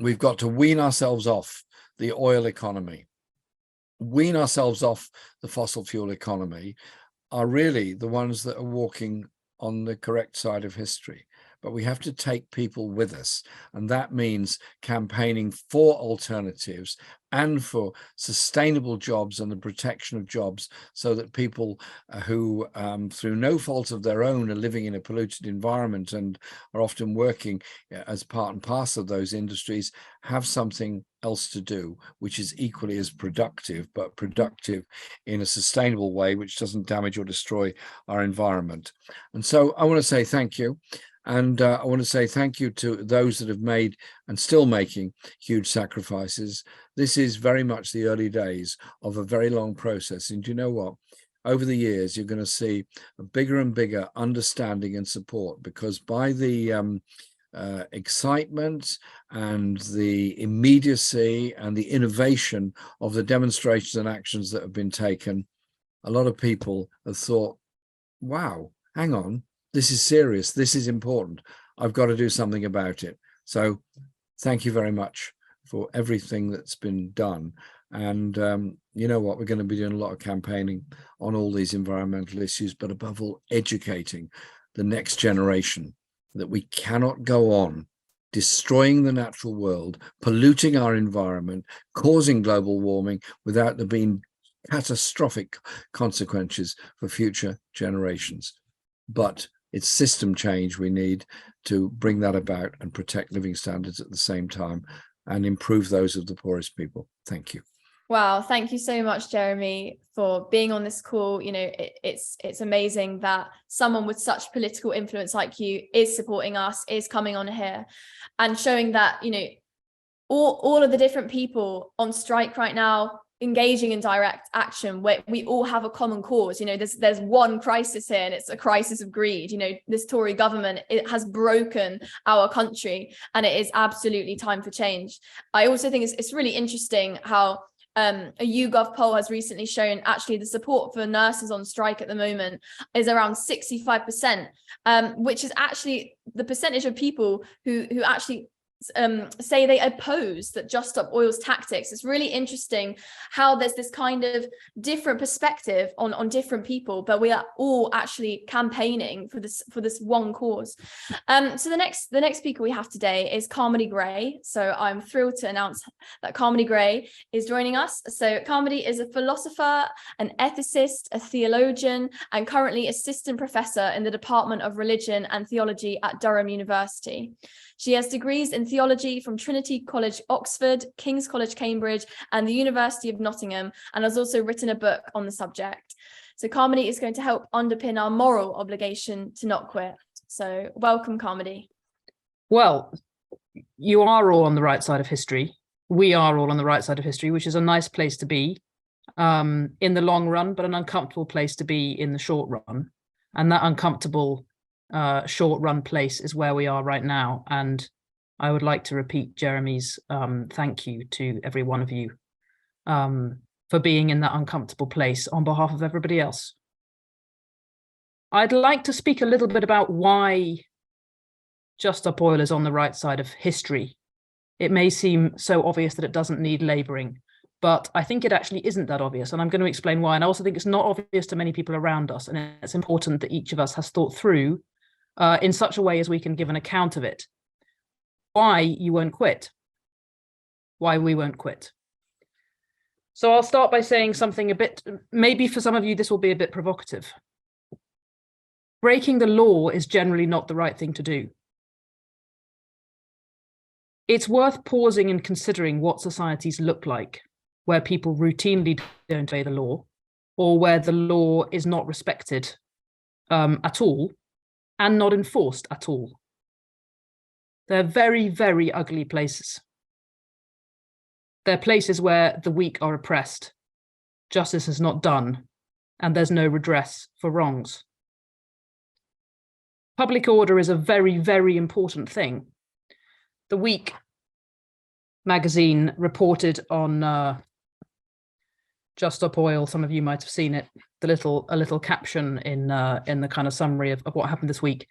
we've got to wean ourselves off the oil economy, wean ourselves off the fossil fuel economy, are really the ones that are walking on the correct side of history. But we have to take people with us, and that means campaigning for alternatives and for sustainable jobs and the protection of jobs, so that people who through no fault of their own are living in a polluted environment and are often working as part and parcel of those industries have something else to do, which is equally as productive, but productive in a sustainable way, which doesn't damage or destroy our environment. And so I want to say thank you. And I want to say thank you to those that have made and still making huge sacrifices. This is very much the early days of a very long process. And you know what? Over the years, you're going to see a bigger and bigger understanding and support, because by the excitement and the immediacy and the innovation of the demonstrations and actions that have been taken, a lot of people have thought, wow, hang on. This is serious. This is important. I've got to do something about it. So thank you very much for everything that's been done. And you know what? We're going to be doing a lot of campaigning on all these environmental issues, but above all, educating the next generation that we cannot go on destroying the natural world, polluting our environment, causing global warming without there being catastrophic consequences for future generations. But it's system change we need to bring that about and protect living standards at the same time and improve those of the poorest people. Thank you. Wow, thank you so much, Jeremy, for being on this call. You know, it's amazing that someone with such political influence like you is supporting us, is coming on here and showing that, you know, all of the different people on strike right now engaging in direct action, where we all have a common cause. You know, there's one crisis here, and it's a crisis of greed. You know, this Tory government, it has broken our country, and it is absolutely time for change. I also think it's really interesting how a YouGov poll has recently shown actually the support for nurses on strike at the moment is around 65%, which is actually the percentage of people who actually say they oppose that Just Stop Oil's tactics. It's really interesting how there's this kind of different perspective on different people, but we are all actually campaigning for this one cause. So the next speaker we have today is Carmody Gray. So I'm thrilled to announce that Carmody Gray is joining us. So Carmody is a philosopher, an ethicist, a theologian, and currently assistant professor in the Department of Religion and Theology at Durham University. She has degrees in theology from Trinity College, Oxford, King's College, Cambridge, and the University of Nottingham, and has also written a book on the subject. So Carmody is going to help underpin our moral obligation to not quit. So welcome, Carmody. Well, you are all on the right side of history. We are all on the right side of history, which is a nice place to be in the long run, but an uncomfortable place to be in the short run. And that uncomfortable short run place is where we are right now. And I would like to repeat Jeremy's thank you to every one of you for being in that uncomfortable place on behalf of everybody else. I'd like to speak a little bit about why Just Stop Oil is on the right side of history. It may seem so obvious that it doesn't need labouring, but I think it actually isn't that obvious, and I'm going to explain why. And I also think it's not obvious to many people around us, and it's important that each of us has thought through in such a way as we can give an account of it. Why you won't quit. Why we won't quit. So I'll start by saying something a bit, maybe for some of you this will be a bit provocative. Breaking the law is generally not the right thing to do. It's worth pausing and considering what societies look like, where people routinely don't obey the law, or where the law is not respected at all, and not enforced at all. They're very, very ugly places. They're places where the weak are oppressed, justice is not done, and there's no redress for wrongs. Public order is a very, very important thing. The Week magazine reported on Just Stop Oil. Some of you might have seen it. A little caption in the kind of summary of what happened this week.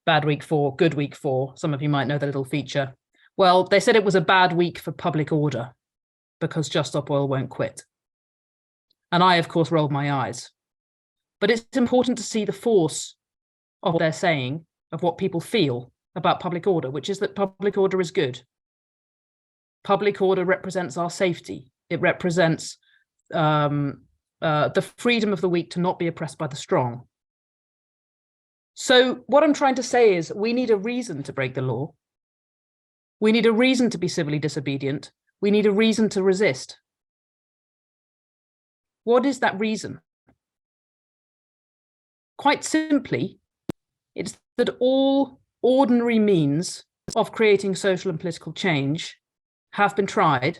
Bad week 4, good week 4. Some of you might know the little feature. Well, they said it was a bad week for public order because Just Stop Oil won't quit. And I, of course, rolled my eyes. But it's important to see the force of what they're saying, of what people feel about public order, which is that public order is good. Public order represents our safety. It represents the freedom of the weak to not be oppressed by the strong. So what I'm trying to say is we need a reason to break the law. We need a reason to be civilly disobedient. We need a reason to resist. What is that reason? Quite simply, it's that all ordinary means of creating social and political change have been tried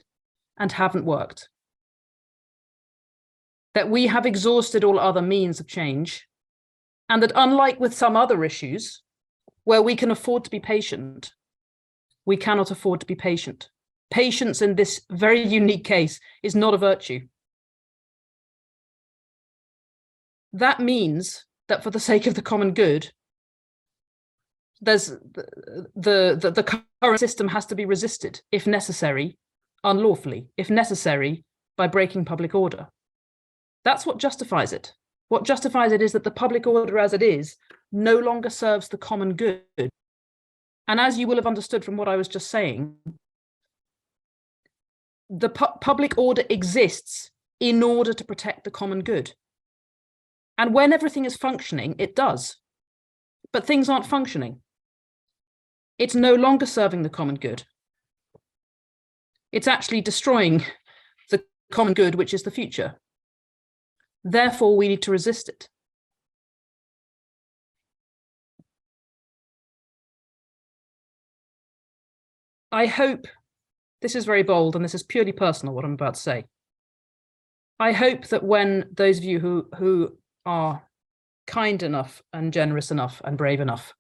and haven't worked. That we have exhausted all other means of change, and that unlike with some other issues where we can afford to be patient, we cannot afford to be patient. Patience in this very unique case is not a virtue. That means that for the sake of the common good, there's the current system has to be resisted, if necessary, unlawfully, if necessary, by breaking public order. That's what justifies it. What justifies it is that the public order as it is no longer serves the common good. And as you will have understood from what I was just saying, the public order exists in order to protect the common good. And when everything is functioning, it does. But things aren't functioning. It's no longer serving the common good. It's actually destroying the common good, which is the future. Therefore, we need to resist it. I hope, this is very bold and this is purely personal, what I'm about to say. I hope that when those of you who are kind enough and generous enough and brave enough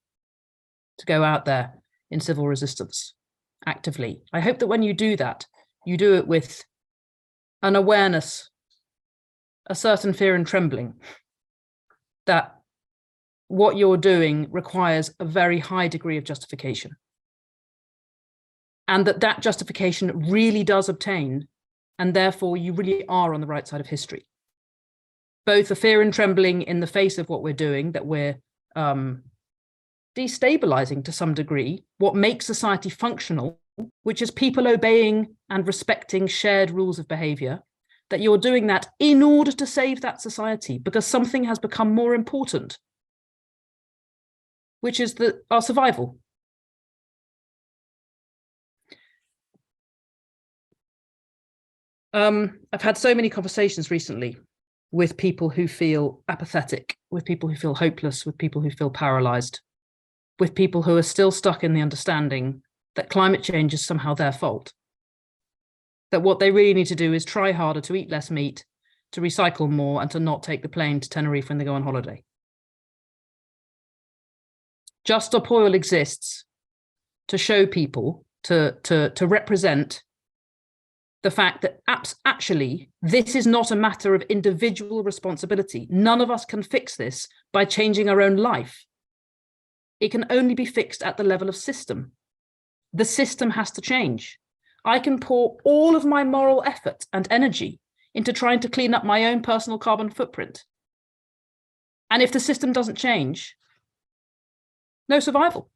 to go out there in civil resistance actively, I hope that when you do that, you do it with an awareness, a certain fear and trembling that what you're doing requires a very high degree of justification. And that justification really does obtain, and therefore you really are on the right side of history. Both the fear and trembling in the face of what we're doing, that we're destabilizing to some degree what makes society functional, which is people obeying and respecting shared rules of behavior, that you're doing that in order to save that society because something has become more important, which is our survival. I've had so many conversations recently with people who feel apathetic, with people who feel hopeless, with people who feel paralyzed, with people who are still stuck in the understanding that climate change is somehow their fault. That what they really need to do is try harder, to eat less meat, to recycle more, and to not take the plane to Tenerife when they go on holiday. Just Stop Oil exists to show people, to represent the fact that actually this is not a matter of individual responsibility. None of us can fix this by changing our own life. It can only be fixed at the level of system. The system has to change. I can pour all of my moral effort and energy into trying to clean up my own personal carbon footprint. And if the system doesn't change, no survival.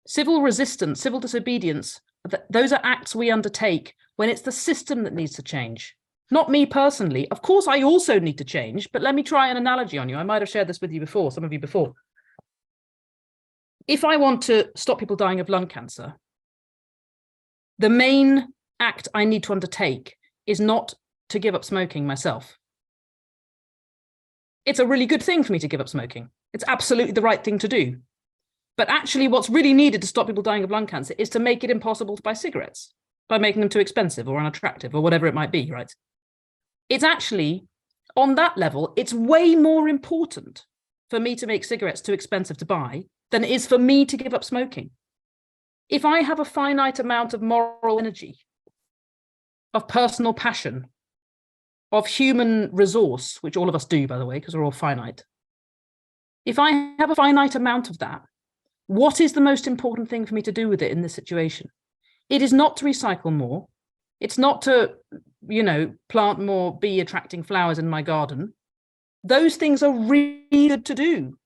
Civil resistance, civil disobedience, those are acts we undertake when it's the system that needs to change. Not me personally. Of course, I also need to change, but let me try an analogy on you. I might have shared this with you before, some of you before. If I want to stop people dying of lung cancer, the main act I need to undertake is not to give up smoking myself. It's a really good thing for me to give up smoking. It's absolutely the right thing to do. But actually what's really needed to stop people dying of lung cancer is to make it impossible to buy cigarettes by making them too expensive or unattractive or whatever it might be, right? It's actually, on that level, it's way more important for me to make cigarettes too expensive to buy than it is for me to give up smoking. If I have a finite amount of moral energy, of personal passion, of human resource, which all of us do, by the way, because we're all finite, if I have a finite amount of that, what is the most important thing for me to do with it in this situation? It is not to recycle more. It's not to, plant more bee attracting flowers in my garden. Those things are really good to do.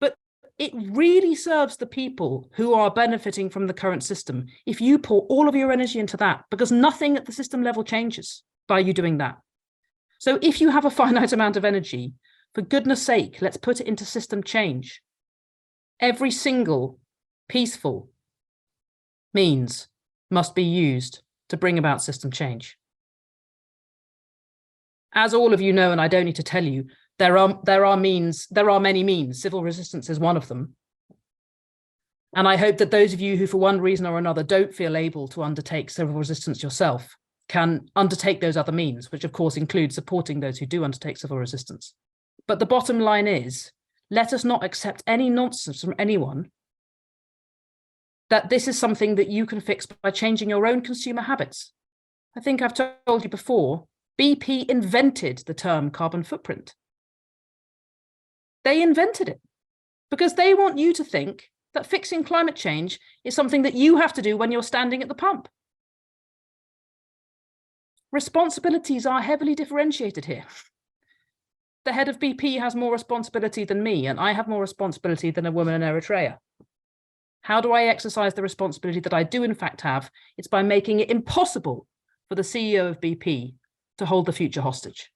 But it really serves the people who are benefiting from the current system if you pour all of your energy into that, because nothing at the system level changes by you doing that. So if you have a finite amount of energy, for goodness sake, let's put it into system change. Every single peaceful means must be used to bring about system change. As all of you know, and I don't need to tell you, there are many means. Civil resistance is one of them. And I hope that those of you who, for one reason or another, don't feel able to undertake civil resistance yourself can undertake those other means, which of course include supporting those who do undertake civil resistance. But the bottom line is, let us not accept any nonsense from anyone that this is something that you can fix by changing your own consumer habits. I think I've told you before, BP invented the term carbon footprint. They invented it because they want you to think that fixing climate change is something that you have to do when you're standing at the pump. Responsibilities are heavily differentiated here. The head of BP has more responsibility than me, and I have more responsibility than a woman in Eritrea. How do I exercise the responsibility that I do in fact have? It's by making it impossible for the CEO of BP to hold the future hostage.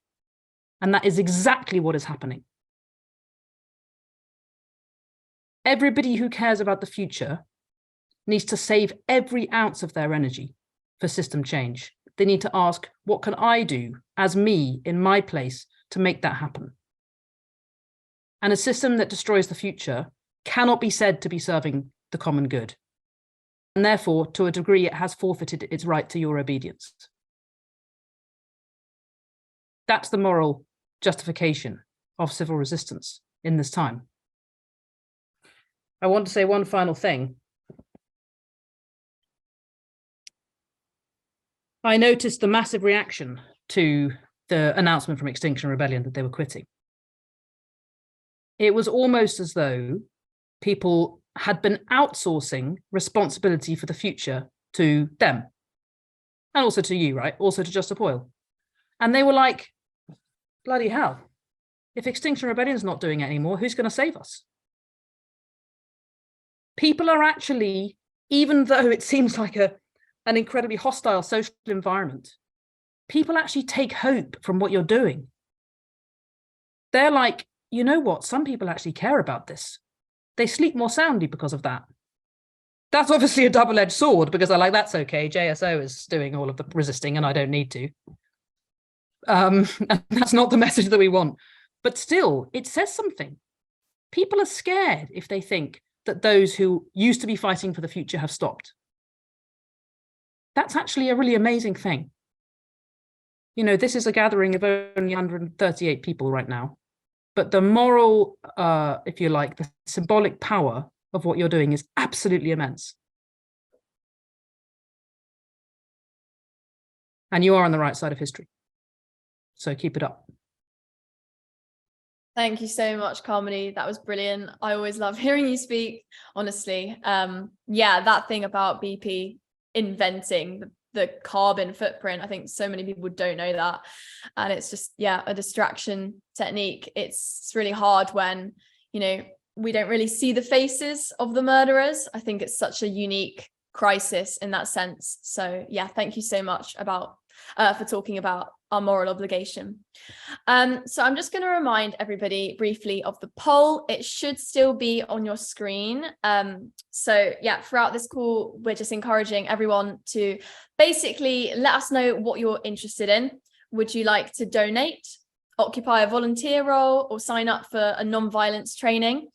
And that is exactly what is happening. Everybody who cares about the future needs to save every ounce of their energy for system change. They need to ask, what can I do as me in my place to make that happen? And a system that destroys the future cannot be said to be serving the common good. And therefore, to a degree, it has forfeited its right to your obedience. That's the moral justification of civil resistance in this time. I want to say one final thing. I noticed the massive reaction to the announcement from Extinction Rebellion that they were quitting. It was almost as though people had been outsourcing responsibility for the future to them. And also to you, right? Also to Just Stop Oil. And they were like, bloody hell, if Extinction Rebellion's not doing it anymore, who's going to save us? People are actually, even though it seems like an incredibly hostile social environment, people actually take hope from what you're doing. They're like, you know what? Some people actually care about this. They sleep more soundly because of that. That's obviously a double-edged sword, because they're like, that's okay, JSO is doing all of the resisting and I don't need to. And that's not the message that we want. But still, it says something. People are scared if they think that those who used to be fighting for the future have stopped. That's actually a really amazing thing. You know, this is a gathering of only 138 people right now. But the moral, if you like, the symbolic power of what you're doing is absolutely immense. And you are on the right side of history. So keep it up. Thank you so much, Carmody. That was brilliant. I always love hearing you speak, honestly. Yeah, that thing about BP inventing the carbon footprint, I think so many people don't know that. And it's just, yeah, a distraction technique. It's really hard when, we don't really see the faces of the murderers. I think it's such a unique crisis in that sense. So yeah, thank you so much for talking about our moral obligation. So I'm just going to remind everybody briefly of the poll. It should still be on your screen. So yeah, throughout this call, we're just encouraging everyone to basically let us know what you're interested in. Would you like to donate, occupy a volunteer role, or sign up for a non-violence training?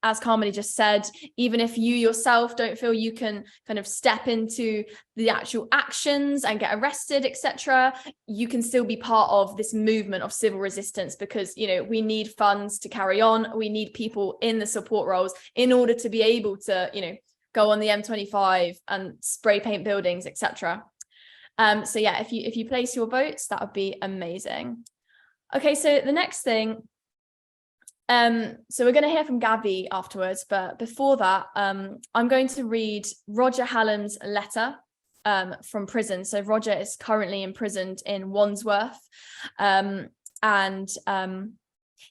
As Carmody just said, even if you yourself don't feel you can kind of step into the actual actions and get arrested, etc., you can still be part of this movement of civil resistance, because we need funds to carry on. We need people in the support roles in order to be able to go on the M25 and spray paint buildings, etc. So yeah, if you place your votes, that would be amazing. Okay, so the next thing, so we're going to hear from Gavi afterwards, but before that, I'm going to read Roger Hallam's letter from prison. So Roger is currently imprisoned in Wandsworth,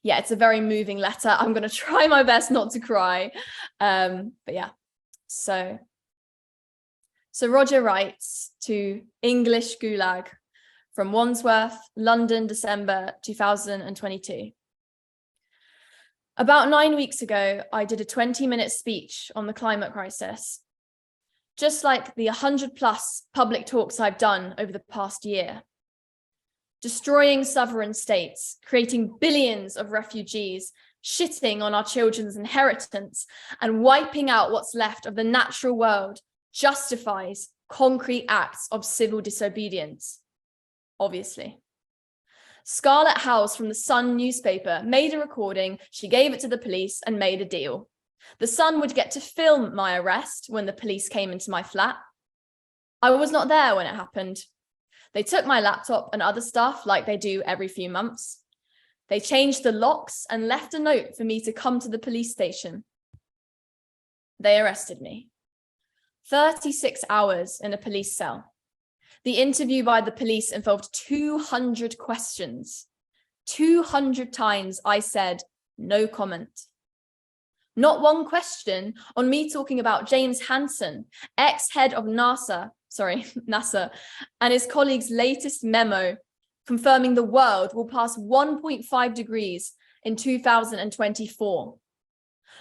yeah, it's a very moving letter. I'm going to try my best not to cry, but yeah. So Roger writes to English Gulag from Wandsworth, London, December 2022. About 9 weeks ago, I did a 20-minute speech on the climate crisis. Just like the 100+ public talks I've done over the past year. Destroying sovereign states, creating billions of refugees, shitting on our children's inheritance, and wiping out what's left of the natural world justifies concrete acts of civil disobedience, obviously. Scarlett Howes from the Sun newspaper made a recording, she gave it to the police and made a deal. The Sun would get to film my arrest when the police came into my flat. I was not there when it happened. They took my laptop and other stuff like they do every few months. They changed the locks and left a note for me to come to the police station. They arrested me. 36 hours in a police cell. The interview by the police involved 200 questions. 200 times I said, no comment. Not one question on me talking about James Hansen, ex-head of NASA, and his colleague's latest memo confirming the world will pass 1.5 degrees in 2024.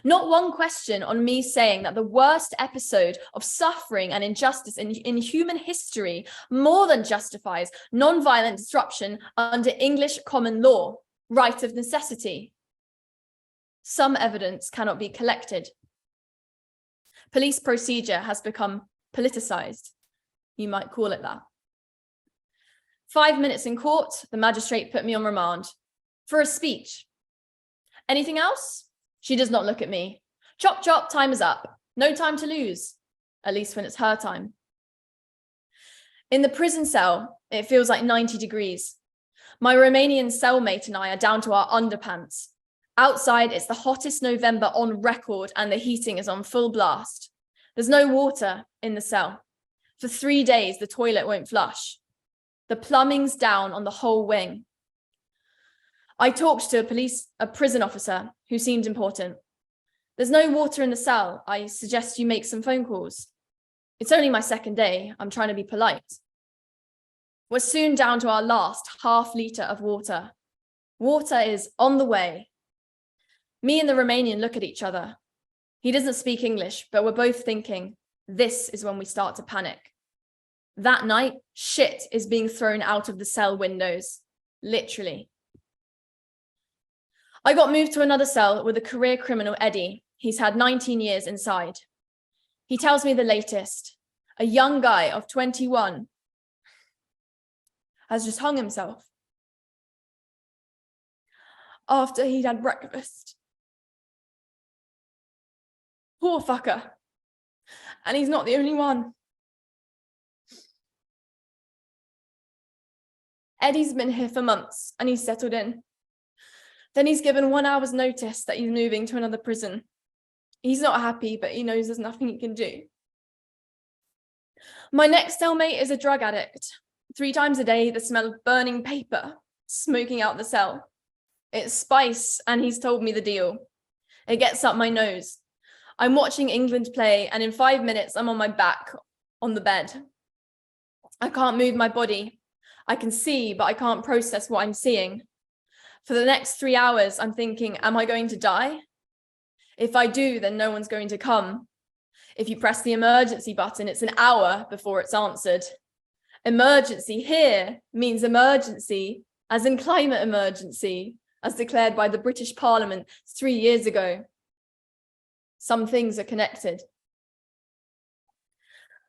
Not one question on me saying that the worst episode of suffering and injustice in human history more than justifies non-violent disruption under English common law, right of necessity. Some evidence cannot be collected. Police procedure has become politicized. You might call it that. 5 minutes in court, the magistrate put me on remand for a speech. Anything else? She does not look at me. Chop, chop, time is up. No time to lose, at least when it's her time. In the prison cell, it feels like 90 degrees. My Romanian cellmate and I are down to our underpants. Outside, it's the hottest November on record and the heating is on full blast. There's no water in the cell. For 3 days, the toilet won't flush. The plumbing's down on the whole wing. I talked to a prison officer who seemed important. There's no water in the cell. I suggest you make some phone calls. It's only my second day. I'm trying to be polite. We're soon down to our last ½ liter of water. Water is on the way. Me and the Romanian look at each other. He doesn't speak English, but we're both thinking, this is when we start to panic. That night, shit is being thrown out of the cell windows, literally. I got moved to another cell with a career criminal, Eddie. He's had 19 years inside. He tells me the latest. A young guy of 21 has just hung himself after he'd had breakfast. Poor fucker. And he's not the only one. Eddie's been here for months and he's settled in. Then he's given 1 hour's notice that he's moving to another prison. He's not happy, but he knows there's nothing he can do. My next cellmate is a drug addict. 3 times a day, the smell of burning paper, smoking out the cell. It's spice, and he's told me the deal. It gets up my nose. I'm watching England play, and in 5 minutes, I'm on my back on the bed. I can't move my body. I can see, but I can't process what I'm seeing. For the next 3 hours, I'm thinking, am I going to die? If I do, then no one's going to come. If you press the emergency button, it's an hour before it's answered. Emergency here means emergency, as in climate emergency, as declared by the British Parliament 3 years ago. Some things are connected.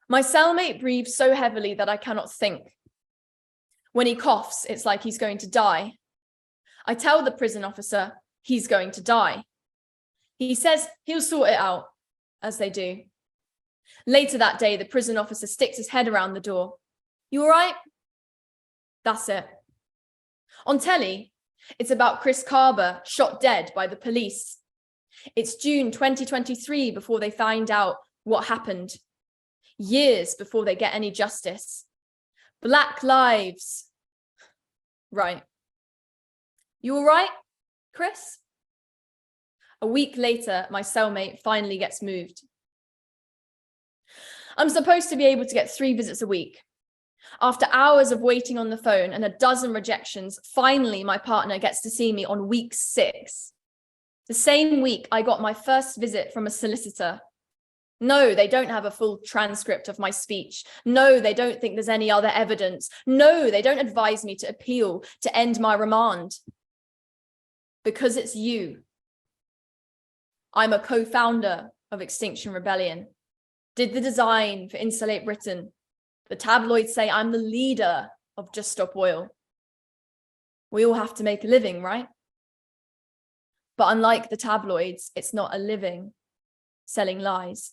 My cellmate breathes so heavily that I cannot think. When he coughs, it's like he's going to die. I tell the prison officer he's going to die. He says he'll sort it out, as they do. Later that day, the prison officer sticks his head around the door. You all right? That's it. On telly, it's about Chris Carber shot dead by the police. It's June 2023 before they find out what happened. Years before they get any justice. Black lives. Right. You all right, Chris? A week later, my cellmate finally gets moved. I'm supposed to be able to get 3 visits a week. After hours of waiting on the phone and a dozen rejections, finally my partner gets to see me on week 6. The same week I got my first visit from a solicitor. No, they don't have a full transcript of my speech. No, they don't think there's any other evidence. No, they don't advise me to appeal to end my remand. Because it's you. I'm a co-founder of Extinction Rebellion. Did the design for Insulate Britain. The tabloids say I'm the leader of Just Stop Oil. We all have to make a living, right? But unlike the tabloids, it's not a living selling lies.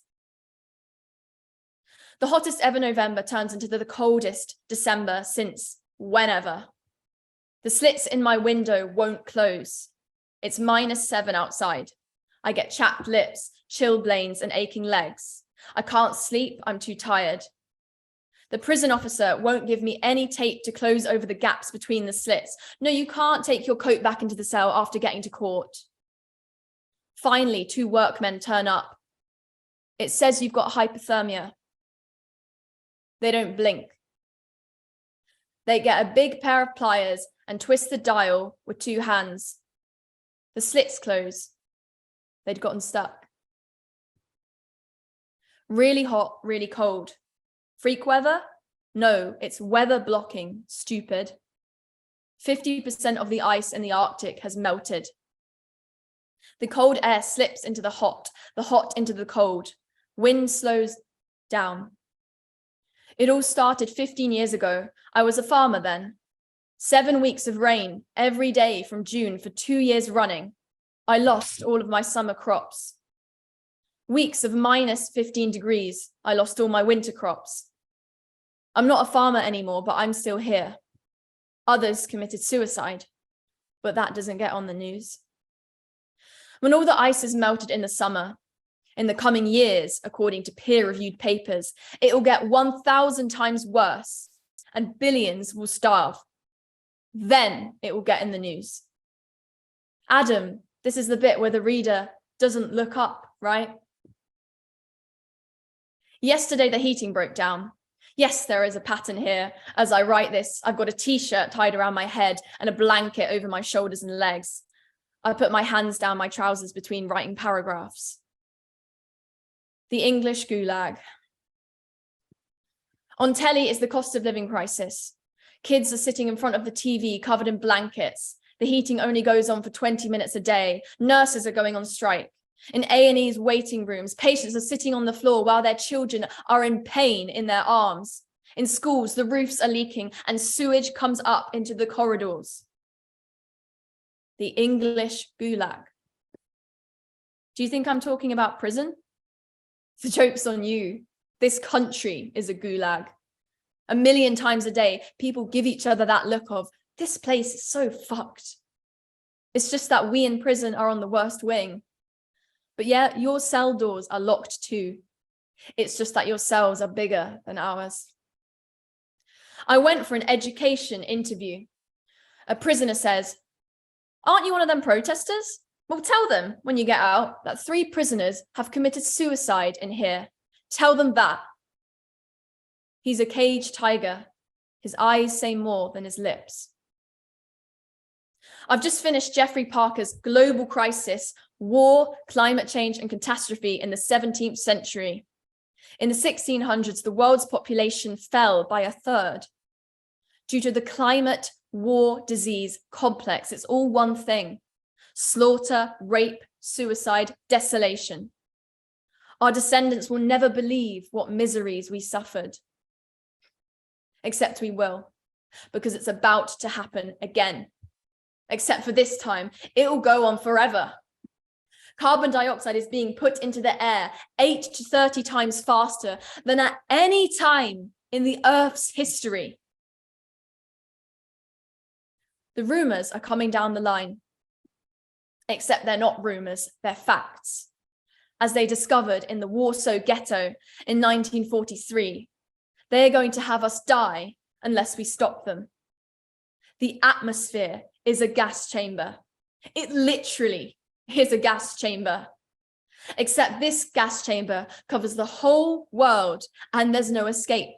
The hottest ever November turns into the coldest December since whenever. The slits in my window won't close. It's -7 outside. I get chapped lips, chilblains, and aching legs. I can't sleep, I'm too tired. The prison officer won't give me any tape to close over the gaps between the slits. No, you can't take your coat back into the cell after getting to court. Finally, 2 workmen turn up. It says you've got hypothermia. They don't blink. They get a big pair of pliers and twist the dial with 2 hands. The slits close. They'd gotten stuck. Really hot, really cold. Freak weather? No, it's weather blocking, stupid. 50% of the ice in the Arctic has melted. The cold air slips into the hot into the cold. Wind slows down. It all started 15 years ago. I was a farmer then. 7 weeks of rain every day from June for 2 years running. I lost all of my summer crops. Weeks of -15 degrees. I lost all my winter crops. I'm not a farmer anymore, but I'm still here. Others committed suicide, but that doesn't get on the news. When all the ice is melted in the summer, in the coming years, according to peer-reviewed papers, it will get 1,000 times worse and billions will starve. Then it will get in the news. Adam, this is the bit where the reader doesn't look up, right? Yesterday, the heating broke down. Yes, there is a pattern here. As I write this, I've got a t-shirt tied around my head and a blanket over my shoulders and legs. I put my hands down my trousers between writing paragraphs. The English gulag. On telly is the cost of living crisis. Kids are sitting in front of the TV covered in blankets. The heating only goes on for 20 minutes a day. Nurses are going on strike. In A&E's waiting rooms, patients are sitting on the floor while their children are in pain in their arms. In schools, the roofs are leaking and sewage comes up into the corridors. The English gulag. Do you think I'm talking about prison? The joke's on you. This country is a gulag. 1 million times a day, people give each other that look of, this place is so fucked. It's just that we in prison are on the worst wing. But yeah, your cell doors are locked too. It's just that your cells are bigger than ours. I went for an education interview. A prisoner says, aren't you one of them protesters? Well, tell them when you get out that 3 prisoners have committed suicide in here. Tell them that. He's a caged tiger. His eyes say more than his lips. I've just finished Geoffrey Parker's Global Crisis, War, Climate Change and Catastrophe in the 17th Century. In the 1600s, the world's population fell by 1/3 due to the climate, war, disease complex. It's all one thing: slaughter, rape, suicide, desolation. Our descendants will never believe what miseries we suffered. Except we will, because it's about to happen again. Except for this time, it will go on forever. Carbon dioxide is being put into the air 8 to 30 times faster than at any time in the earth's history. The rumours are coming down the line, except they're not rumours, they're facts. As they discovered in the Warsaw Ghetto in 1943, they're going to have us die unless we stop them. The atmosphere is a gas chamber. It literally is a gas chamber. Except this gas chamber covers the whole world and there's no escape.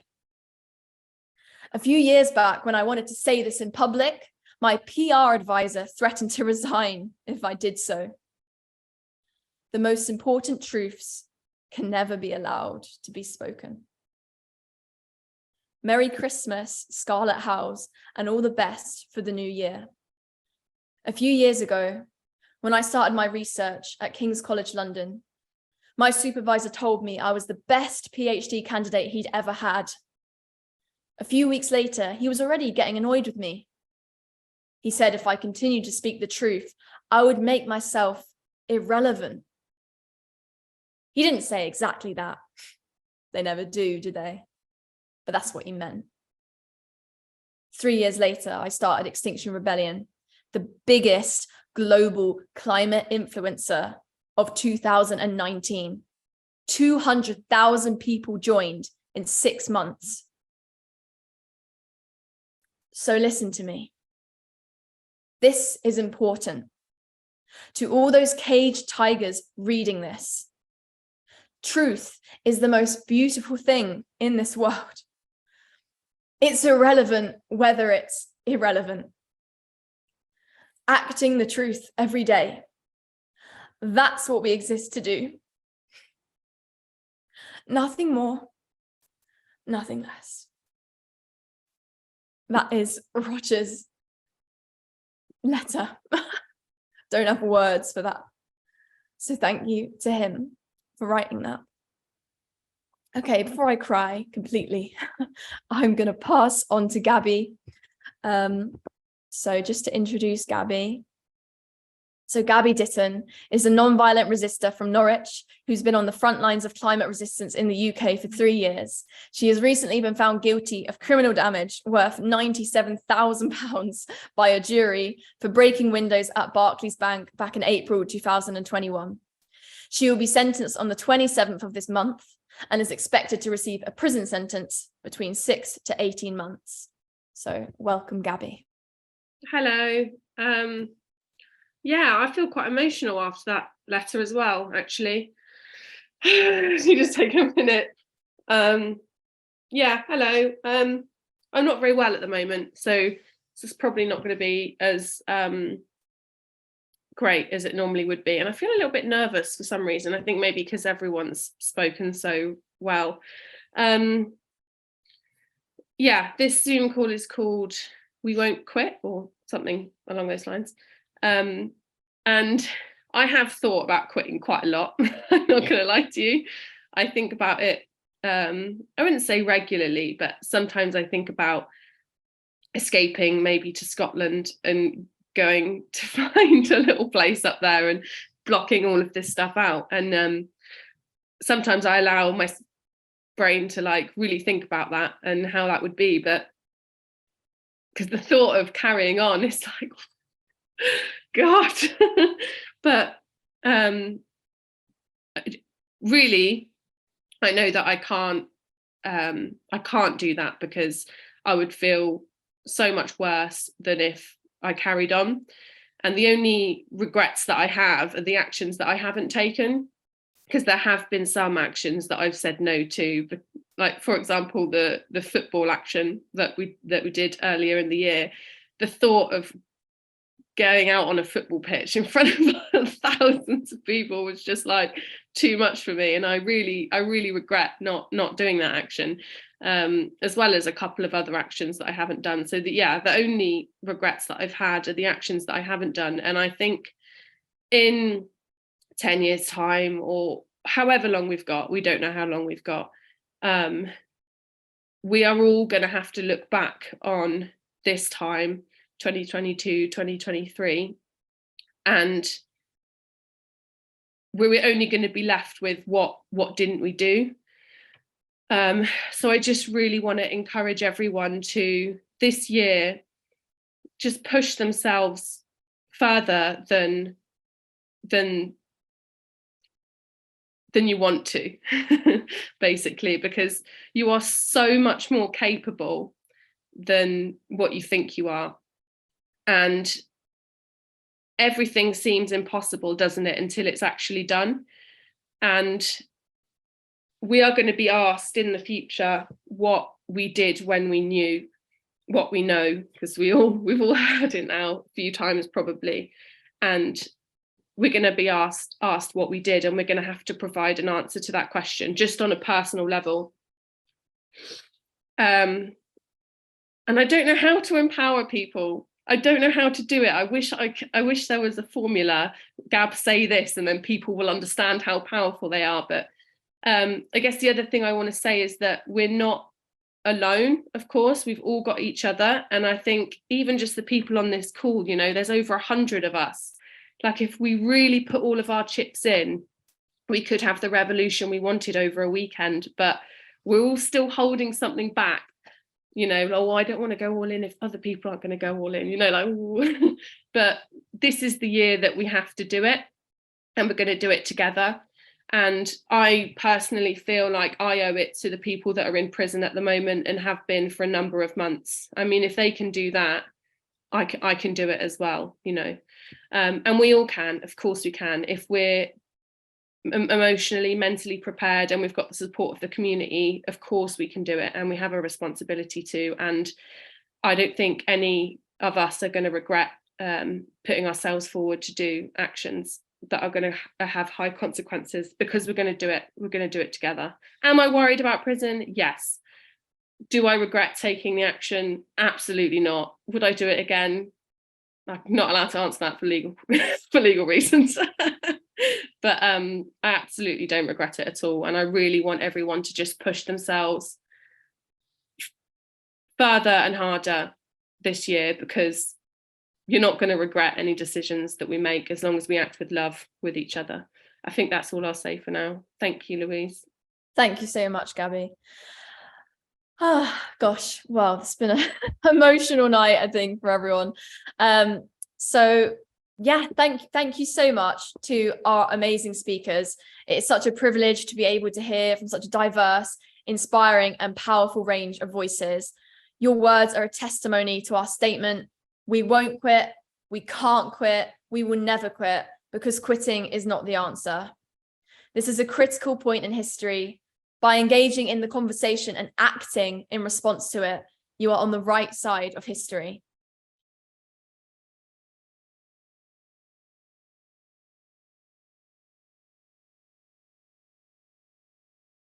A few years back, when I wanted to say this in public, my PR advisor threatened to resign if I did so. The most important truths can never be allowed to be spoken. Merry Christmas, Scarlet House, and all the best for the new year. A few years ago, when I started my research at King's College London, my supervisor told me I was the best PhD candidate he'd ever had. A few weeks later, he was already getting annoyed with me. He said if I continued to speak the truth, I would make myself irrelevant. He didn't say exactly that. They never do they? But that's what he meant. 3 years later, I started Extinction Rebellion, the biggest global climate influencer of 2019. 200,000 people joined in 6 months. So listen to me. This is important. To all those caged tigers reading this, truth is the most beautiful thing in this world. It's irrelevant whether it's irrelevant. Acting the truth every day. That's what we exist to do. Nothing more, nothing less. That is Roger's letter. Don't have words for that. So thank you to him for writing that. Okay, before I cry completely, I'm going to pass on to Gabby. So just to introduce Gabby. So Gabby Ditton is a non-violent resistor from Norwich who's been on the front lines of climate resistance in the UK for 3 years. She has recently been found guilty of criminal damage worth £97,000 by a jury for breaking windows at Barclays Bank back in April 2021. She will be sentenced on the 27th of this month and is expected to receive a prison sentence between 6 to 18 months. So welcome, Gabby. Hello. Yeah, I feel quite emotional after that letter as well, actually. You just take a minute. Yeah, hello. I'm not very well at the moment, so this is probably not going to be as great as it normally would be. And I feel a little bit nervous for some reason. I think maybe because everyone's spoken so well. Yeah, this Zoom call is called We Won't Quit, or something along those lines. And I have thought about quitting quite a lot. I'm not going to lie to you. I think about it, I wouldn't say regularly, but sometimes I think about escaping maybe to Scotland and going to find a little place up there and blocking all of this stuff out. And sometimes I allow my brain to like really think about that and how that would be, but because the thought of carrying on is like, God. But really, I know that I can't do that, because I would feel so much worse than if I carried on. And the only regrets that I have are the actions that I haven't taken, because there have been some actions that I've said no to, but like, for example, the football action that we did earlier in the year. The thought of going out on a football pitch in front of thousands of people was just like too much for me, and I really regret not doing that action, as well as a couple of other actions that I haven't done. So the only regrets that I've had are the actions that I haven't done. And I think in 10 years time, or however long we've got, we don't know how long we've got, we are all going to have to look back on this time, 2022, 2023, and we're only going to be left with what didn't we do. So I just really want to encourage everyone to, this year, just push themselves further than you want to, basically, because you are so much more capable than what you think you are. And everything seems impossible, doesn't it, until it's actually done. And we are going to be asked in the future what we did when we knew what we know, because we've all heard it now a few times probably, and we're going to be asked what we did, and we're going to have to provide an answer to that question, just on a personal level. And I don't know how to empower people. I don't know how to do it. I wish there was a formula. Gab, say this, and then people will understand how powerful they are. But I guess the other thing I want to say is that we're not alone. Of course, we've all got each other. And I think even just the people on this call, you know, there's over 100 of us. Like, if we really put all of our chips in, we could have the revolution we wanted over a weekend. But we're all still holding something back. You know, oh, I don't want to go all in if other people aren't going to go all in, you know, like, ooh. But this is the year that we have to do it, and we're going to do it together. And I personally feel like I owe it to the people that are in prison at the moment and have been for a number of months. I mean, if they can do that, I can do it as well, you know. And we all can, of course we can, if we're emotionally, mentally prepared, and we've got the support of the community. Of course we can do it, and we have a responsibility to. And I don't think any of us are going to regret putting ourselves forward to do actions that are going to have high consequences, because we're going to do it. We're going to do it together. Am I worried about prison? Yes. Do I regret taking the action? Absolutely not. Would I do it again? I'm not allowed to answer that for legal reasons. But I absolutely don't regret it at all. And I really want everyone to just push themselves further and harder this year, because you're not going to regret any decisions that we make, as long as we act with love with each other. I think that's all I'll say for now. Thank you, Louise. Thank you so much, Gabby. Oh, gosh, well, it's been an emotional night, I think, for everyone. So yeah, thank you so much to our amazing speakers. It's such a privilege to be able to hear from such a diverse, inspiring and powerful range of voices. Your words are a testimony to our statement: we won't quit, we can't quit, we will never quit, because quitting is not the answer. This is a critical point in history. By engaging in the conversation and acting in response to it, you are on the right side of history.